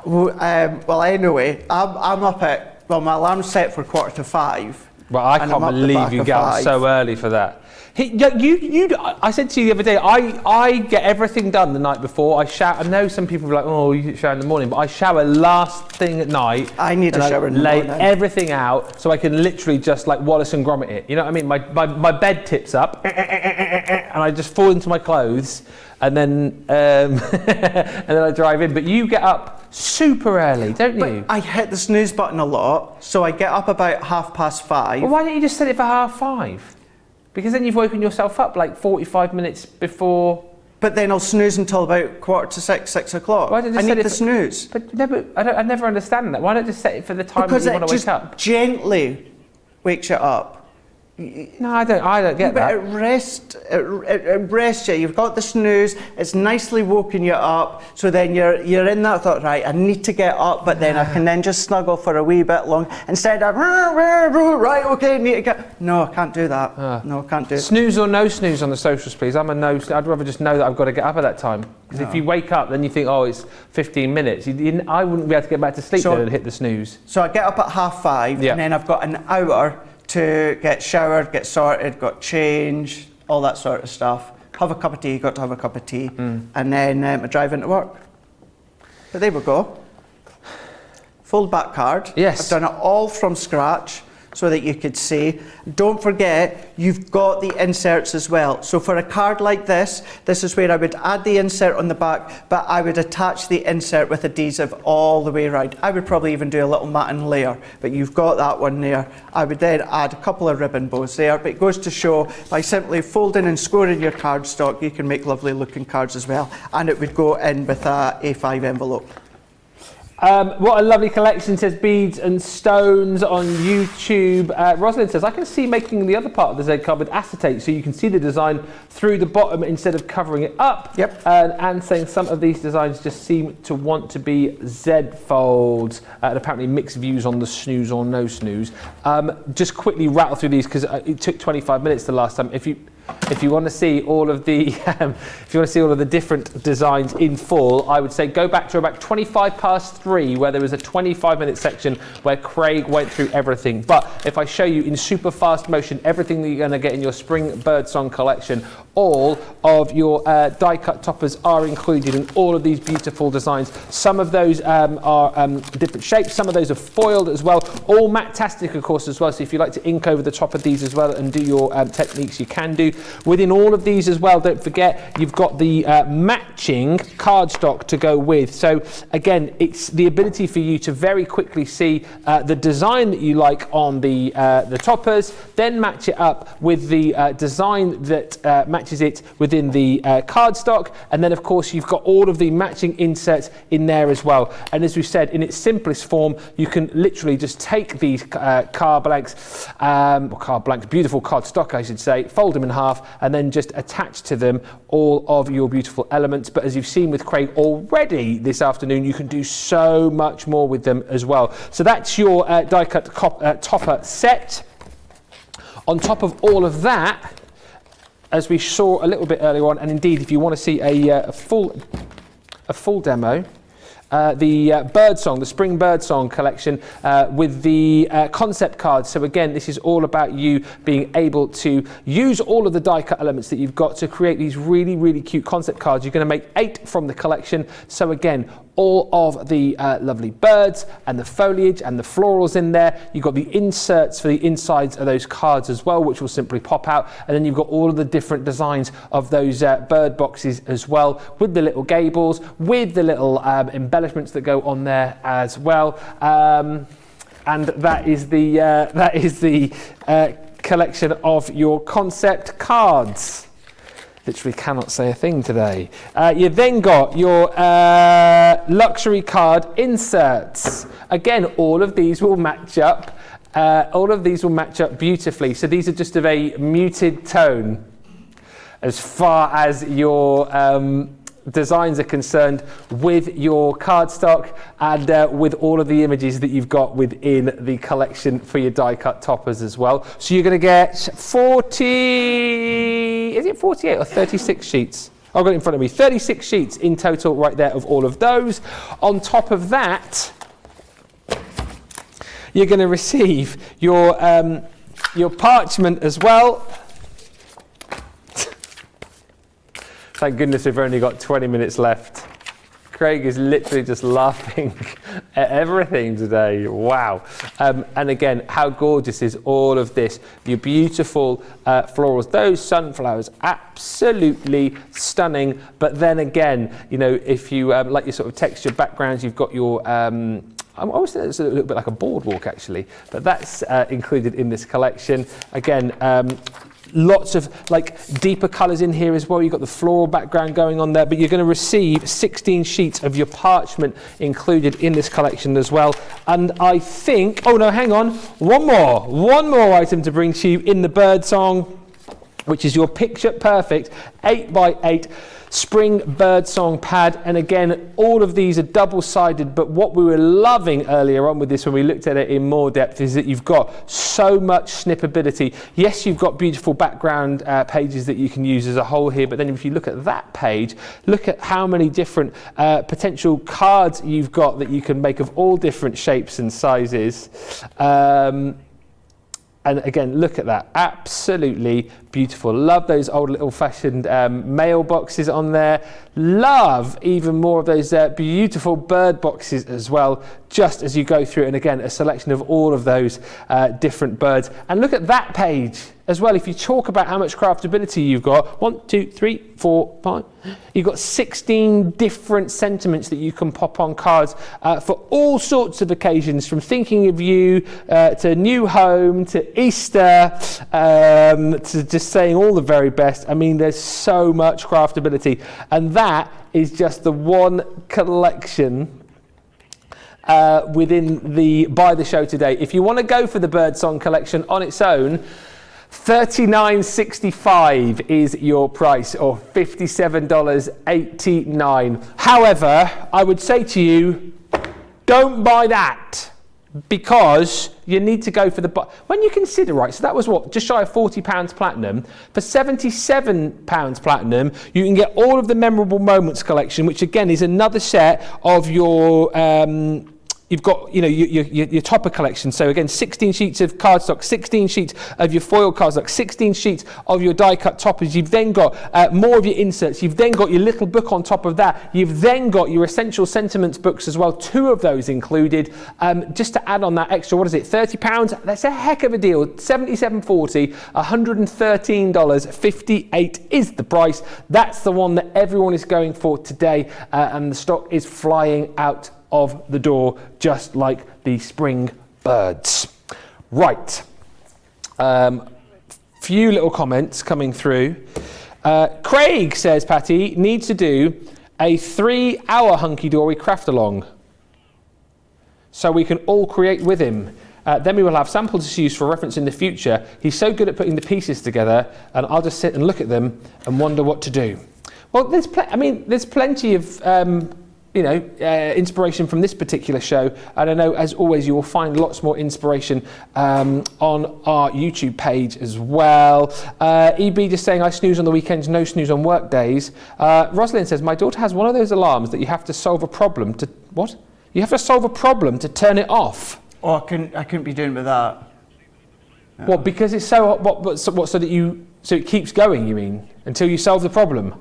Well, anyway, I'm up at, well, my alarm's set for 4:45. Well, I can't believe you get up so early for that. I said to you the other day, I get everything done the night before. I shower. I know some people are like, oh, you shower in the morning, but I shower last thing at night. I need a shower in the morning. Lay everything out so I can literally just like Wallace and Gromit it. You know what I mean? My bed tips up, and I just fall into my clothes, and then and then I drive in. But you get up super early, don't you? I hit the snooze button a lot, so I get up about 5:30. Well, why don't you just set it for 5:30? Because then you've woken yourself up like 45 minutes before. But then I'll snooze until about 5:45, 6 o'clock. Why don't you I just need set it the snooze. But I never understand that. Why not just set it for the time that you want to wake up? Because it just gently wakes you up. No, I don't get that. But it rests you. You've got the snooze. It's nicely woken you up. So then you're in that thought, right, I need to get up, but then I can then just snuggle for a wee bit long instead of right, okay, need to get. No, I can't do that. No, I can't do it. Snooze or no snooze on the socials, please. I'm a no. I'd rather just know that I've got to get up at that time. Because if you wake up, then you think, oh, it's 15 minutes. I wouldn't be able to get back to sleep then and hit the snooze. So I get up at 5:30, and then I've got an hour to get showered, get sorted, got changed, all that sort of stuff. Have a cup of tea, got to have a cup of tea, and then I drive into work. But there we go. Fold back card. Yes. I've done it all from scratch. so that you could see. Don't forget, you've got the inserts as well. So for a card like this is where I would add the insert on the back, but I would attach the insert with adhesive all the way around. I would probably even do a little matting layer, but you've got that one there. I would then add a couple of ribbon bows there, but it goes to show by simply folding and scoring your cardstock, you can make lovely looking cards as well, and it would go in with a A5 envelope. What a lovely collection, says Beads and Stones on YouTube. Rosalind says, I can see making the other part of the Z card with acetate so you can see the design through the bottom instead of covering it up. Yep. And saying some of these designs just seem to want to be Z folds. And apparently mixed views on the snooze or no snooze. Just quickly rattle through these because it took 25 minutes the last time. If you want to see all of the different designs in full, I would say go back to about 3:25 where there was a 25-minute section where Craig went through everything. But if I show you in super fast motion everything that you're going to get in your spring Birdsong collection, all of your die cut toppers are included in all of these beautiful designs. Some of those are different shapes, some of those are foiled as well, all matte-tastic of course as well, so if you like to ink over the top of these as well and do your techniques, you can do. Within all of these as well, don't forget you've got the matching cardstock to go with. So again, it's the ability for you to very quickly see the design that you like on the toppers, then match it up with the design that matches it within the cardstock, and then of course you've got all of the matching inserts in there as well. And as we said, in its simplest form, you can literally just take these card blanks, beautiful cardstock I should say, fold them in half, and then just attach to them all of your beautiful elements. But as you've seen with Craig already this afternoon, you can do so much more with them as well. So that's your die cut topper set. On top of all of that, as we saw a little bit earlier on, and indeed if you want to see a full demo, the Birdsong, the Spring Birdsong collection with the concept cards. So again, this is all about you being able to use all of the die cut elements that you've got to create these really, really cute concept cards. You're going to make 8 from the collection. So again, all of the lovely birds and the foliage and the florals in there. You've got the inserts for the insides of those cards as well, which will simply pop out. And then you've got all of the different designs of those bird boxes as well, with the little gables, with the little embellishments that go on there as well. And that is the collection of your concept cards. Literally cannot say a thing today. You then got your luxury card inserts. Again, all of these will match up. Beautifully. So these are just of a muted tone as far as your designs are concerned with your cardstock and with all of the images that you've got within the collection for your die cut toppers as well. So you're going to get is it 48 or 36 sheets? I've got it in front of me. 36 sheets in total right there of all of those. On top of that, you're going to receive your parchment as well. Thank goodness we've only got 20 minutes left. Craig is literally just laughing at everything today. Wow. And again, how gorgeous is all of this? Your beautiful florals, those sunflowers, absolutely stunning. But then again, you know, if you like your sort of textured backgrounds, you've got your I always think it's a little bit like a boardwalk actually, but that's included in this collection. Again, lots of like deeper colours in here as well. You've got the floral background going on there, but you're going to receive 16 sheets of your parchment included in this collection as well. And I think, oh no, hang on, one more item to bring to you in the Birdsong, which is your picture perfect 8x8 spring Birdsong pad. And again, all of these are double-sided, but what we were loving earlier on with this when we looked at it in more depth is that you've got so much snippability. Yes, you've got beautiful background pages that you can use as a whole here, but then if you look at that page, look at how many different potential cards you've got that you can make of all different shapes and sizes. And again, look at that, absolutely beautiful. Love those old little fashioned mailboxes on there. Love even more of those beautiful bird boxes as well, just as you go through. And again, a selection of all of those different birds. And look at that page as well. If you talk about how much craftability you've got, 1, 2, 3, 4, 5, you've got 16 different sentiments that you can pop on cards for all sorts of occasions, from thinking of you to new home to Easter, to just saying all the very best. I mean, there's so much craftability, and that is just the one collection within the Buy the Show today. If you want to go for the Birdsong collection on its own, $39.65 is your price, or $57.89. However, I would say to you, don't buy that, because you need to go for the... When you consider, right, so that was what, just shy of £40 platinum. For £77 platinum, you can get all of the Memorable Moments collection, which again is another set of your... You've got, you know, your topper collection. So again, 16 sheets of cardstock, 16 sheets of your foil cardstock, 16 sheets of your die-cut toppers. You've then got more of your inserts. You've then got your little book on top of that. You've then got your Essential Sentiments books as well, 2 of those included. Just to add on that extra, what is it, £30? That's a heck of a deal. $77.40, $113.58 is the price. That's the one that everyone is going for today, and the stock is flying out of the door, just like the spring birds. Right, few little comments coming through. Craig says, Patty, needs to do a 3-hour Hunkydory craft along, so we can all create with him. Then we will have samples to use for reference in the future. He's so good at putting the pieces together, and I'll just sit and look at them and wonder what to do. Well, there's plenty of inspiration from this particular show, and I know, as always, you will find lots more inspiration on our YouTube page as well. EB just saying, I snooze on the weekends, no snooze on work days. Rosalind says, my daughter has one of those alarms that you have to solve a problem to... What? You have to solve a problem to turn it off. Oh, I couldn't be doing with that. What, because it's so... What, so it keeps going, you mean, until you solve the problem?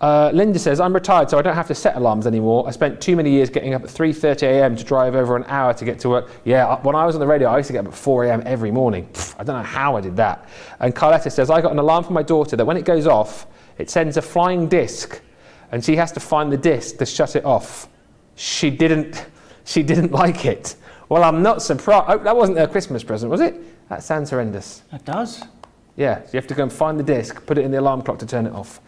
Linda says, I'm retired, so I don't have to set alarms anymore. I spent too many years getting up at 3:30 a.m. to drive over an hour to get to work. Yeah, when I was on the radio, I used to get up at 4 a.m. every morning. I don't know how I did that. And Carletta says, I got an alarm for my daughter that when it goes off, it sends a flying disc, and she has to find the disc to shut it off. She didn't like it. Well, I'm not surprised. Oh, that wasn't her Christmas present, was it? That sounds horrendous. It does. Yeah, so you have to go and find the disc, put it in the alarm clock to turn it off.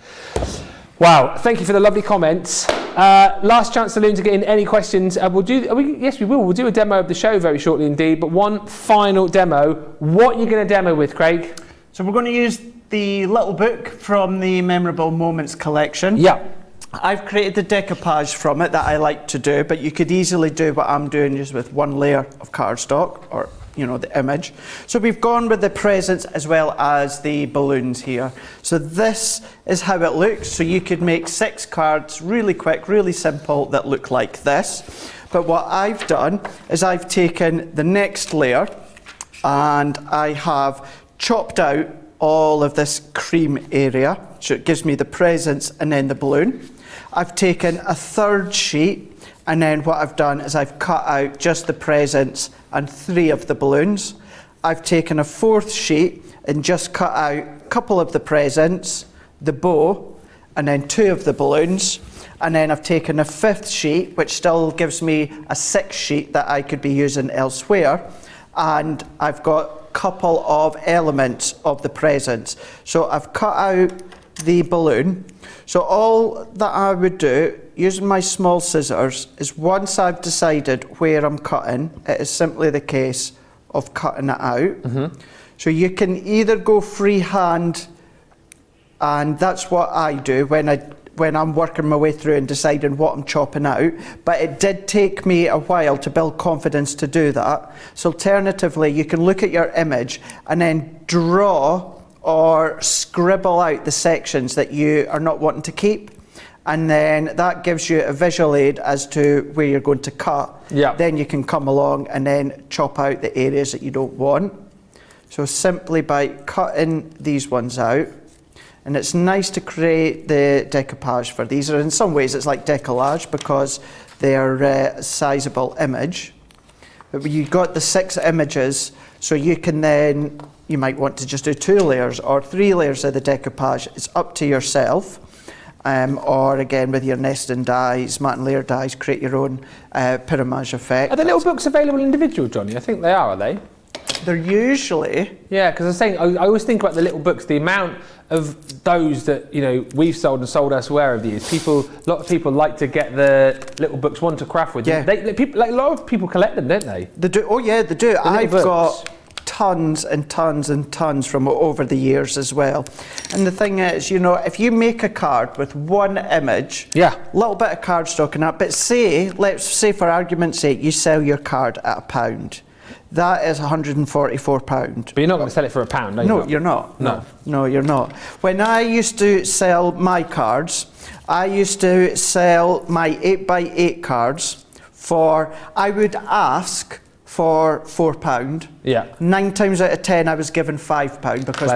Wow, thank you for the lovely comments. Last chance saloon to get in any questions. Yes, we will. We'll do a demo of the show very shortly indeed, but one final demo. What are you going to demo with, Craig? So we're going to use the little book from the Memorable Moments collection. Yeah. I've created the decoupage from it that I like to do, but you could easily do what I'm doing just with one layer of cardstock, or the image. So we've gone with the presents as well as the balloons here. So this is how it looks. So you could make 6 cards really quick, really simple, that look like this. But what I've done is I've taken the next layer and I have chopped out all of this cream area. So it gives me the presents and then the balloon. I've taken a 3rd sheet, and then what I've done is I've cut out just the presents and 3 of the balloons. I've taken a 4th sheet and just cut out a couple of the presents, the bow, and then 2 of the balloons. And then I've taken a 5th sheet, which still gives me a 6th sheet that I could be using elsewhere. And I've got a couple of elements of the presents. So I've cut out the balloon. So all that I would do, using my small scissors, is once I've decided where I'm cutting, it is simply the case of cutting it out. Mm-hmm. So you can either go freehand, and that's what I do when I'm working my way through and deciding what I'm chopping out, but it did take me a while to build confidence to do that. So alternatively, you can look at your image and then draw or scribble out the sections that you are not wanting to keep, and then that gives you a visual aid as to where you're going to cut. Yeah. Then you can come along and then chop out the areas that you don't want. So simply by cutting these ones out, and it's nice to create the decoupage for these, or in some ways it's like decollage because they're a sizable image. But you've got the 6 images, so you can then, you might want to just do 2 layers or 3 layers of the decoupage. It's up to yourself. Or again with your nesting dies, matte and layer dies, create your own pyramage effect. Are the little books available individual, Johnny? I think they are they? They're usually... Yeah, because I was saying, I always think about the little books, the amount of those that, you know, we've sold and sold elsewhere over the years. A lot of people like to get the little books, one to craft with. Yeah. People, like, a lot of people collect them, don't they? They do. Oh yeah, they do. I've books. got tons and tons and tons from over the years as well. And the thing is, you know, if you make a card with one image, Yeah. little bit of cardstock and that, but let's say for argument's sake, you sell your card at £1. That is £144. But you're not going to sell it for £1, are you? No, you're not. No, you're not. When I used to sell my cards, I used to sell my 8x8 cards for, I would ask for £4. Yeah. 9 times out of 10 I was given £5 because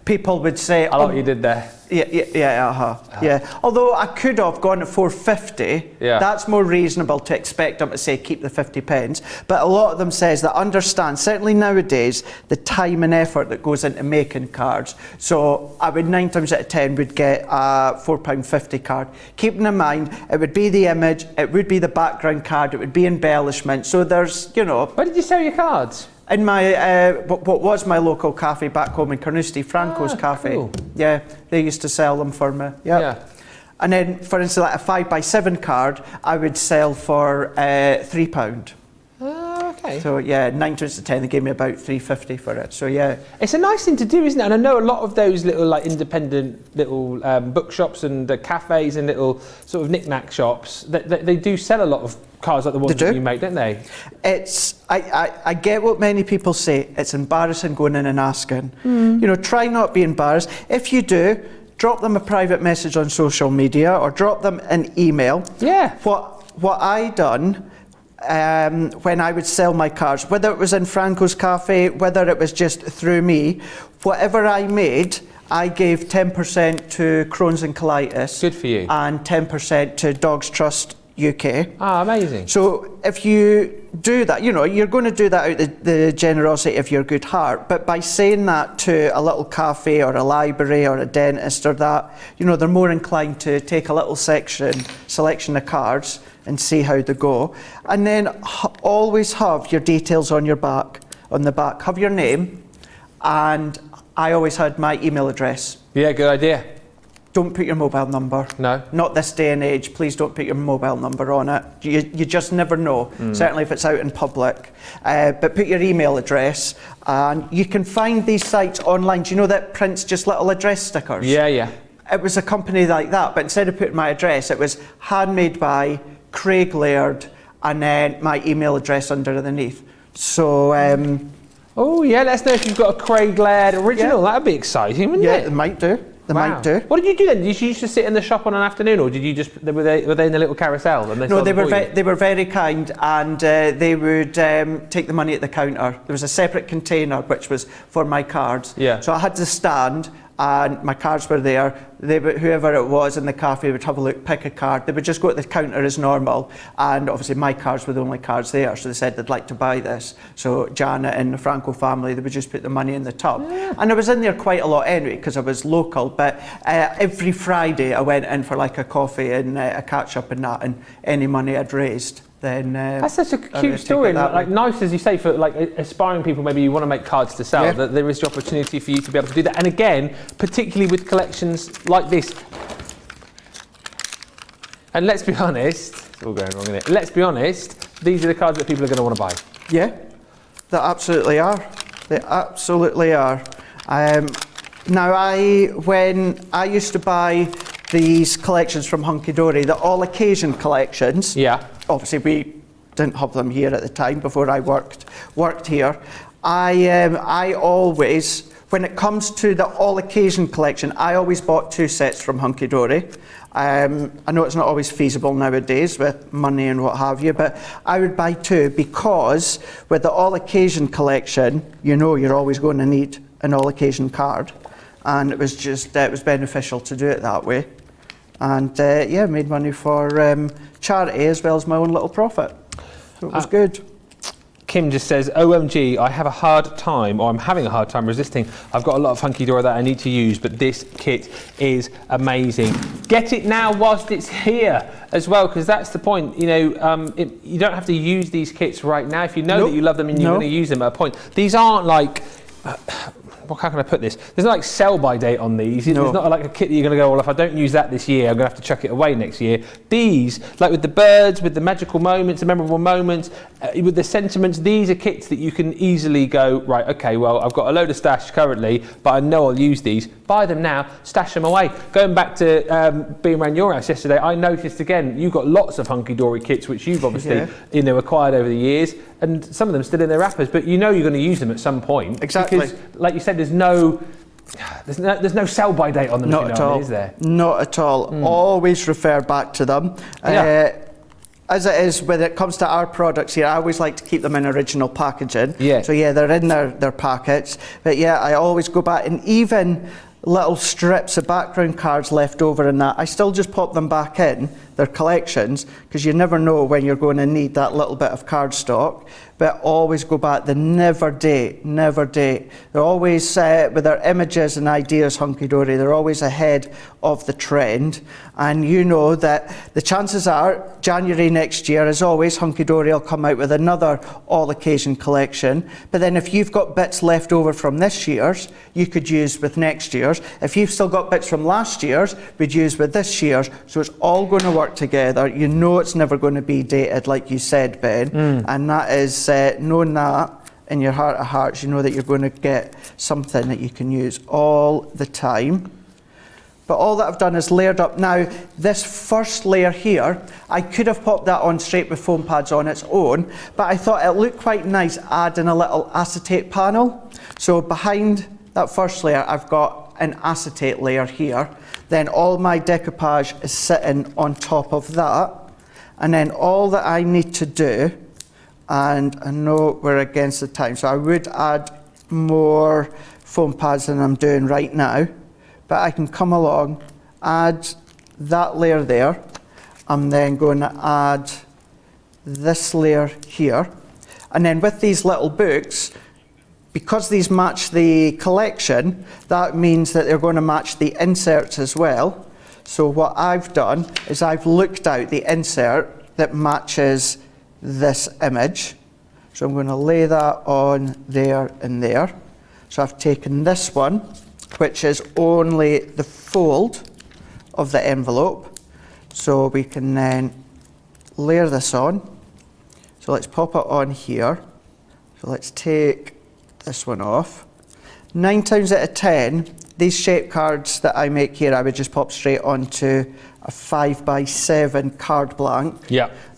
people would say, I like what you did there. Yeah. Although I could have gone at £4.50. Yeah. That's more reasonable to expect them to say keep the 50 pence. But a lot of them says that understand, certainly nowadays, the time and effort that goes into making cards. So I would 9 times out of 10 would get a £4.50 card. Keeping in mind, it would be the image, it would be the background card, it would be embellishment. So there's, you know. Where did you sell your cards? In my, what was my local cafe back home in Carnoustie, Franco's Cafe. Cool. Yeah, they used to sell them for me. Yep. Yeah. And then, for instance, like a 5x7 card, I would sell for £3. Okay. So yeah, 9 times to 10, they gave me about £3.50 for it. So yeah. It's a nice thing to do, isn't it? And I know a lot of those little, like, independent little bookshops and cafes and little sort of knick-knack shops, they do sell a lot of cards like the ones that you make, don't they? I get what many people say. It's embarrassing going in and asking. You know, try not be embarrassed. If you do, drop them a private message on social media or drop them an email. Yeah. What I done when I would sell my cards, whether it was in Franco's Cafe, whether it was just through me, whatever I made, I gave 10% to Crohn's and Colitis. Good for you. And 10% to Dogs Trust UK. Ah, amazing. So if you do that, you know, you're going to do that out of the generosity of your good heart, but by saying that to a little cafe or a library or a dentist or that, you know, they're more inclined to take a little selection of cards and see how they go. And then always have your details on the back. Have your name, and I always had my email address. Yeah, good idea. Don't put your mobile number. No. Not this day and age. Please don't put your mobile number on it. You just never know, certainly if it's out in public. But put your email address, and you can find these sites online. Do you know that prints just little address stickers? Yeah. It was a company like that, but instead of putting my address, it was handmade by Craig Laird, and then my email address underneath. So, oh yeah, let us know if you've got a Craig Laird original. That'd be exciting, wouldn't it? They might do. They might do. What did you do then? Did you used to sit in the shop on an afternoon, or did you just were they in the little carousel? And No, they were very kind, and they would take the money at the counter. There was a separate container which was for my cards. Yeah. So I had to stand, and my cards were there. Whoever it was in the cafe would have a look, pick a card. They would just go to the counter as normal, and obviously my cards were the only cards there, so they said they'd like to buy this. So Janet and the Franco family, they would just put the money in the tub. Yeah. And I was in there quite a lot anyway, because I was local, but every Friday I went in for like a coffee and a catch-up and that, and any money I'd raised, then that's such a cute story, and like nice, as you say, for like aspiring people. Maybe you want to make cards to sell. That there is the opportunity for you to be able to do that. And again, particularly with collections like this. And let's be honest, it's all going wrong, isn't it? Let's be honest, these are the cards that people are going to want to buy. Yeah, they absolutely are. They absolutely are. Now, when I used to buy these collections from Hunkydory, the all occasion collections. Yeah. Obviously, we didn't have them here at the time before I worked here. I always, when it comes to the all occasion collection, I always bought 2 sets from Hunkydory. I know it's not always feasible nowadays with money and what have you, but I would buy 2 because with the all occasion collection, you know you're always going to need an all occasion card, and it was just it was beneficial to do it that way, and yeah, made money for charity as well as my own little profit, so it was good. Kim just says, OMG, I have a hard time, or I'm having a hard time resisting. I've got a lot of Hunkydory that I need to use, but this kit is amazing. Get it now whilst it's here as well, because that's the point. You know, you don't have to use these kits right now. If you know that you love them and you're going to use them at a point. These aren't like... how can I put this? There's no like sell-by date on these. There's not like a kit that you're going to go, well, if I don't use that this year, I'm going to have to chuck it away next year. These, like with the birds, with the magical moments, the memorable moments, with the sentiments, these are kits that you can easily go, right, okay, well, I've got a load of stash currently, but I know I'll use these. Buy them now, stash them away. Going back to being around your house yesterday, I noticed again, you've got lots of Hunkydory kits, which you've obviously acquired over the years, and some of them still in their wrappers, but you know you're going to use them at some point. Exactly. Because, like you said, there's no sell-by date on them. Not at all. Is there? Not at all. Always refer back to them. As it is when it comes to our products here, I always like to keep them in original packaging. So yeah, they're in their packets. But yeah, I always go back, and even little strips of background cards left over in that, I still just pop them back in their collections, because you never know when you're going to need that little bit of card stock. But always go back, they never date. They're always, with their images and ideas, Hunkydory, they're always ahead of the trend. And you know that the chances are, January next year, as always, Hunkydory will come out with another all-occasion collection. But then if you've got bits left over from this year's, you could use with next year's. If you've still got bits from last year's, we'd use with this year's. So it's all going to work together. You know it's never going to be dated, like you said, Ben. And that is, knowing that in your heart of hearts, you know that you're going to get something that you can use all the time. But all that I've done is layered up. Now, this first layer here, I could have popped that on straight with foam pads on its own, but I thought it looked quite nice adding a little acetate panel. So behind that first layer, I've got an acetate layer here. Then all my decoupage is sitting on top of that. And then all that I need to do, and I know we're against the time, so I would add more foam pads than I'm doing right now, but I can come along, add that layer there. I'm then going to add this layer here. And then with these little books, because these match the collection, that means that they're going to match the inserts as well. So what I've done is I've looked out the insert that matches this image. So I'm going to lay that on there and there. So I've taken this one, which is only the fold of the envelope. So we can then layer this on. So let's pop it on here. So let's take this one off. 9 times out of 10, these shape cards that I make here, I would just pop straight onto a 5x7 card blank.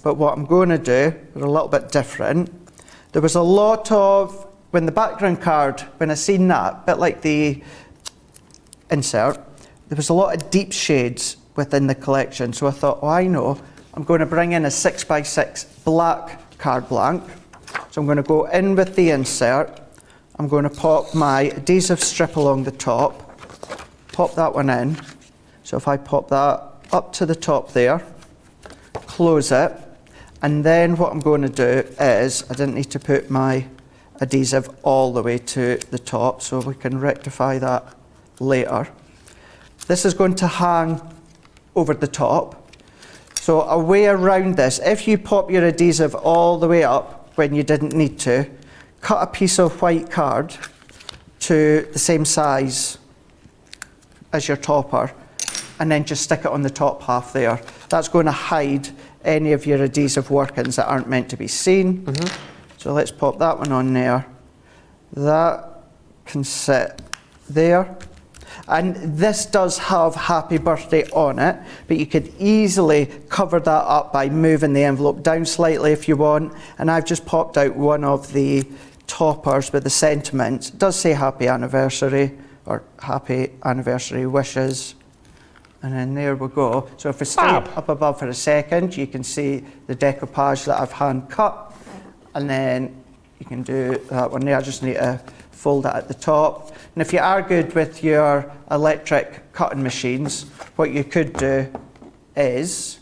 But what I'm going to do, they're a little bit different. There was a lot of, when the background card, when I seen that, bit like the insert, there was a lot of deep shades within the collection. So I thought, oh, I know, I'm going to bring in a 6x6 black card blank. So I'm going to go in with the insert. I'm going to pop my adhesive strip along the top, pop that one in. So if I pop that up to the top there, close it, and then what I'm going to do is, I didn't need to put my adhesive all the way to the top, so we can rectify that later. This is going to hang over the top. So a way around this, if you pop your adhesive all the way up when you didn't need to, cut a piece of white card to the same size as your topper, and then just stick it on the top half there. That's going to hide any of your adhesive workings that aren't meant to be seen. So let's pop that one on there. That can sit there. And this does have happy birthday on it, but you could easily cover that up by moving the envelope down slightly if you want. And I've just popped out one of the toppers with the sentiments. It does say happy anniversary or happy anniversary wishes. And then there we go. So if we stay up above for a second, you can see the decoupage that I've hand cut. And then you can do that one there. I just need to fold it at the top. And if you are good with your electric cutting machines, what you could do is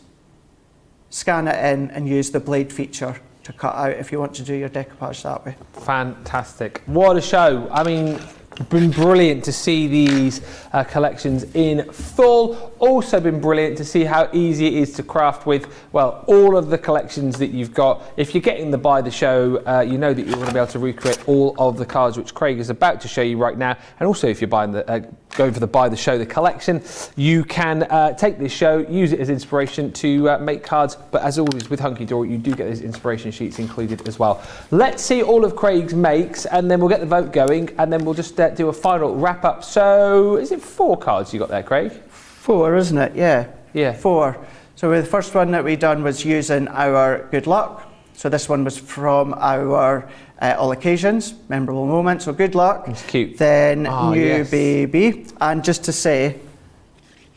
scan it in and use the blade feature to cut out if you want to do your decoupage that way. Fantastic. What a show. I mean, been brilliant to see these collections in full. Also been brilliant to see how easy it is to craft with, well, all of the collections that you've got. If you're getting the buy the show, you know that you're going to be able to recreate all of the cards which Craig is about to show you right now. And also if you're buying the going for the buy the show, the collection, you can take this show, use it as inspiration to make cards. But as always with Hunkydory, you do get those inspiration sheets included as well. Let's see all of Craig's makes, and then we'll get the vote going, and then we'll just do a final wrap up. So is it 4 cards you got there, Craig? 4, isn't it? Yeah. 4. So the first one that we done was using our good luck. So this one was from our all occasions, memorable moments. So good luck. It's cute. Then new baby. And just to say,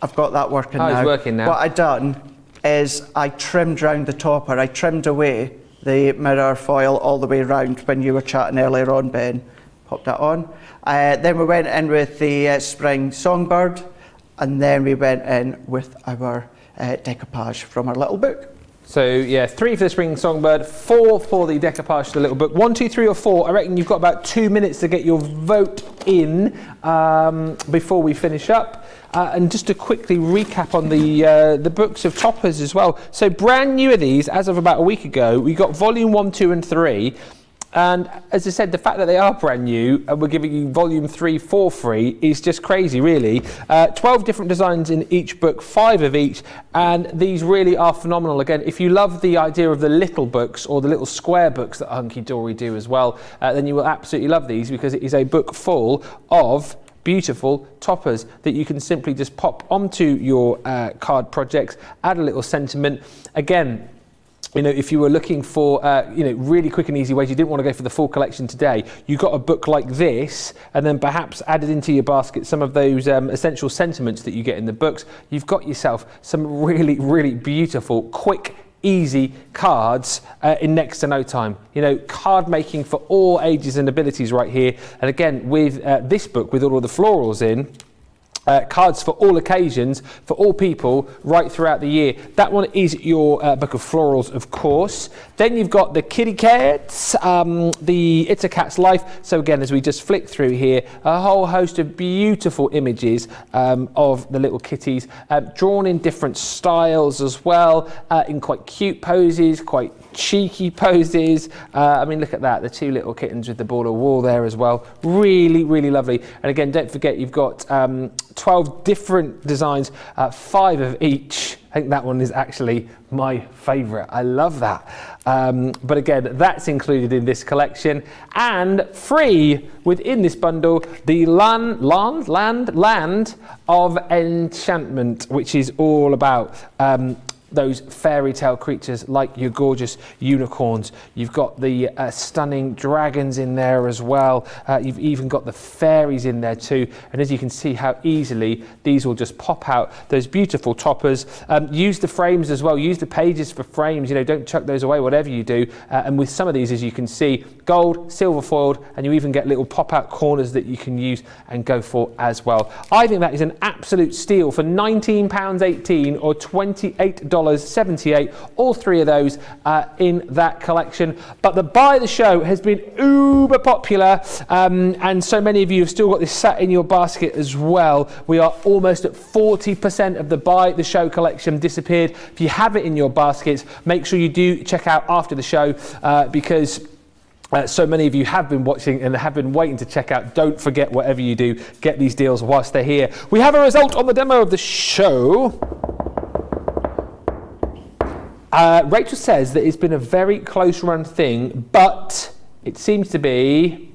I've got that working now. It's working now. What I done is I trimmed round the topper. I trimmed away the mirror foil all the way round when you were chatting earlier on, Ben. Popped that on. Then we went in with the spring songbird, and then we went in with our decoupage from our little book. So yeah, 3 for the spring songbird, 4 for the decoupage to the little book. 1, 2, 3 or 4. I reckon you've got about 2 minutes to get your vote in before we finish up. And just to quickly recap on the books of toppers as well. So brand new of these, as of about a week ago, we got volume 1, 2 and 3. And as I said, the fact that they are brand new and we're giving you volume 3 for free is just crazy, really. 12 different designs in each book, 5 of each, and these really are phenomenal. Again, if you love the idea of the little books or the little square books that Hunkydory do as well, then you will absolutely love these, because it is a book full of beautiful toppers that you can simply just pop onto your card projects, add a little sentiment. Again, you know, if you were looking for, really quick and easy ways, you didn't want to go for the full collection today, you got a book like this, and then perhaps added into your basket some of those essential sentiments that you get in the books, you've got yourself some really, really beautiful, quick, easy cards in next to no time. You know, card making for all ages and abilities right here. And again, with this book, with all of the florals in, cards for all occasions, for all people, right throughout the year. That one is your book of florals, of course. Then you've got the kitty cats, the It's a Cat's Life. So again, as we just flick through here, a whole host of beautiful images of the little kitties, drawn in different styles as well, in quite cute poses, quite cheeky poses. I mean, look at that, the 2 little kittens with the border wall there as well. Really, really lovely. And again, don't forget, you've got 12 different designs, 5 of each. I think that one is actually my favourite. I love that. But again, that's included in this collection. And free within this bundle, the Land of Enchantment, which is all about those fairy tale creatures like your gorgeous unicorns. You've got the stunning dragons in there as well. You've even got the fairies in there too. And as you can see how easily these will just pop out, those beautiful toppers. Use the frames as well. Use the pages for frames. You know, don't chuck those away, whatever you do. And with some of these, as you can see, gold, silver foiled, and you even get little pop out corners that you can use and go for as well. I think that is an absolute steal for £19.18 or $28.78. All 3 of those in that collection. But the buy the show has been uber popular, and so many of you have still got this sat in your basket as well. We are almost at 40% of the buy the show collection disappeared. If you have it in your baskets, make sure you do check out after the show, because so many of you have been watching and have been waiting to check out. Don't forget, whatever you do, get these deals whilst they're here. We have a result on the demo of the show. Rachel says that it's been a very close run thing, but it seems to be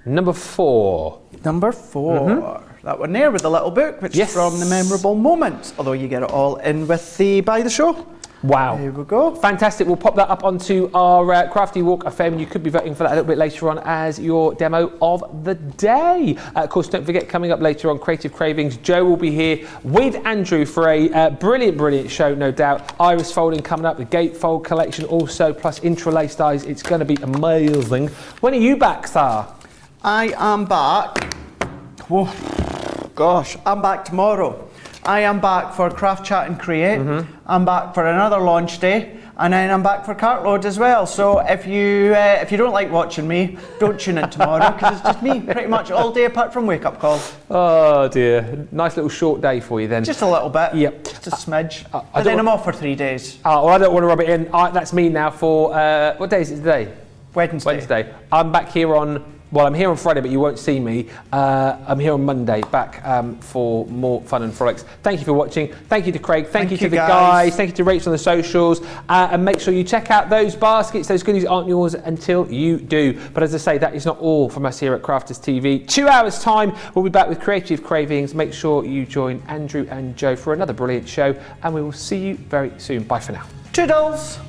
number 4. Number 4. Mm-hmm. That one there with the little book, which is from the memorable moments. Although you get it all in with the buy the show. Wow. There we go. Fantastic. We'll pop that up onto our Crafty Walk of Fame, and you could be voting for that a little bit later on as your demo of the day. Of course, don't forget, coming up later on Creative Cravings, Joe will be here with Andrew for a brilliant show, no doubt. Iris folding coming up, the gatefold collection also, plus interlaced eyes. It's going to be amazing. When are you back, Thar? I am back. Whoa, gosh, I'm back tomorrow. I am back for Craft Chat and Create. I'm back for another launch day, and then I'm back for Cartload as well. So if you don't like watching me, don't tune in tomorrow, because it's just me pretty much all day apart from wake up call. Oh dear, nice little short day for you then. Just a little bit. Yep. Just a smidge. And then I'm off for 3 days. Well, I don't want to rub it in. That's me now for what day is it today? Wednesday. I'm back here on. Well, I'm here on Friday, but you won't see me. I'm here on Monday, back for more fun and frolics. Thank you for watching. Thank you to Craig. Thank you to the guys. Thank you to Rachel on the socials. And make sure you check out those baskets. Those goodies aren't yours until you do. But as I say, that is not all from us here at Crafters TV. 2 hours' time, we'll be back with Creative Cravings. Make sure you join Andrew and Joe for another brilliant show. And we will see you very soon. Bye for now. Toodles!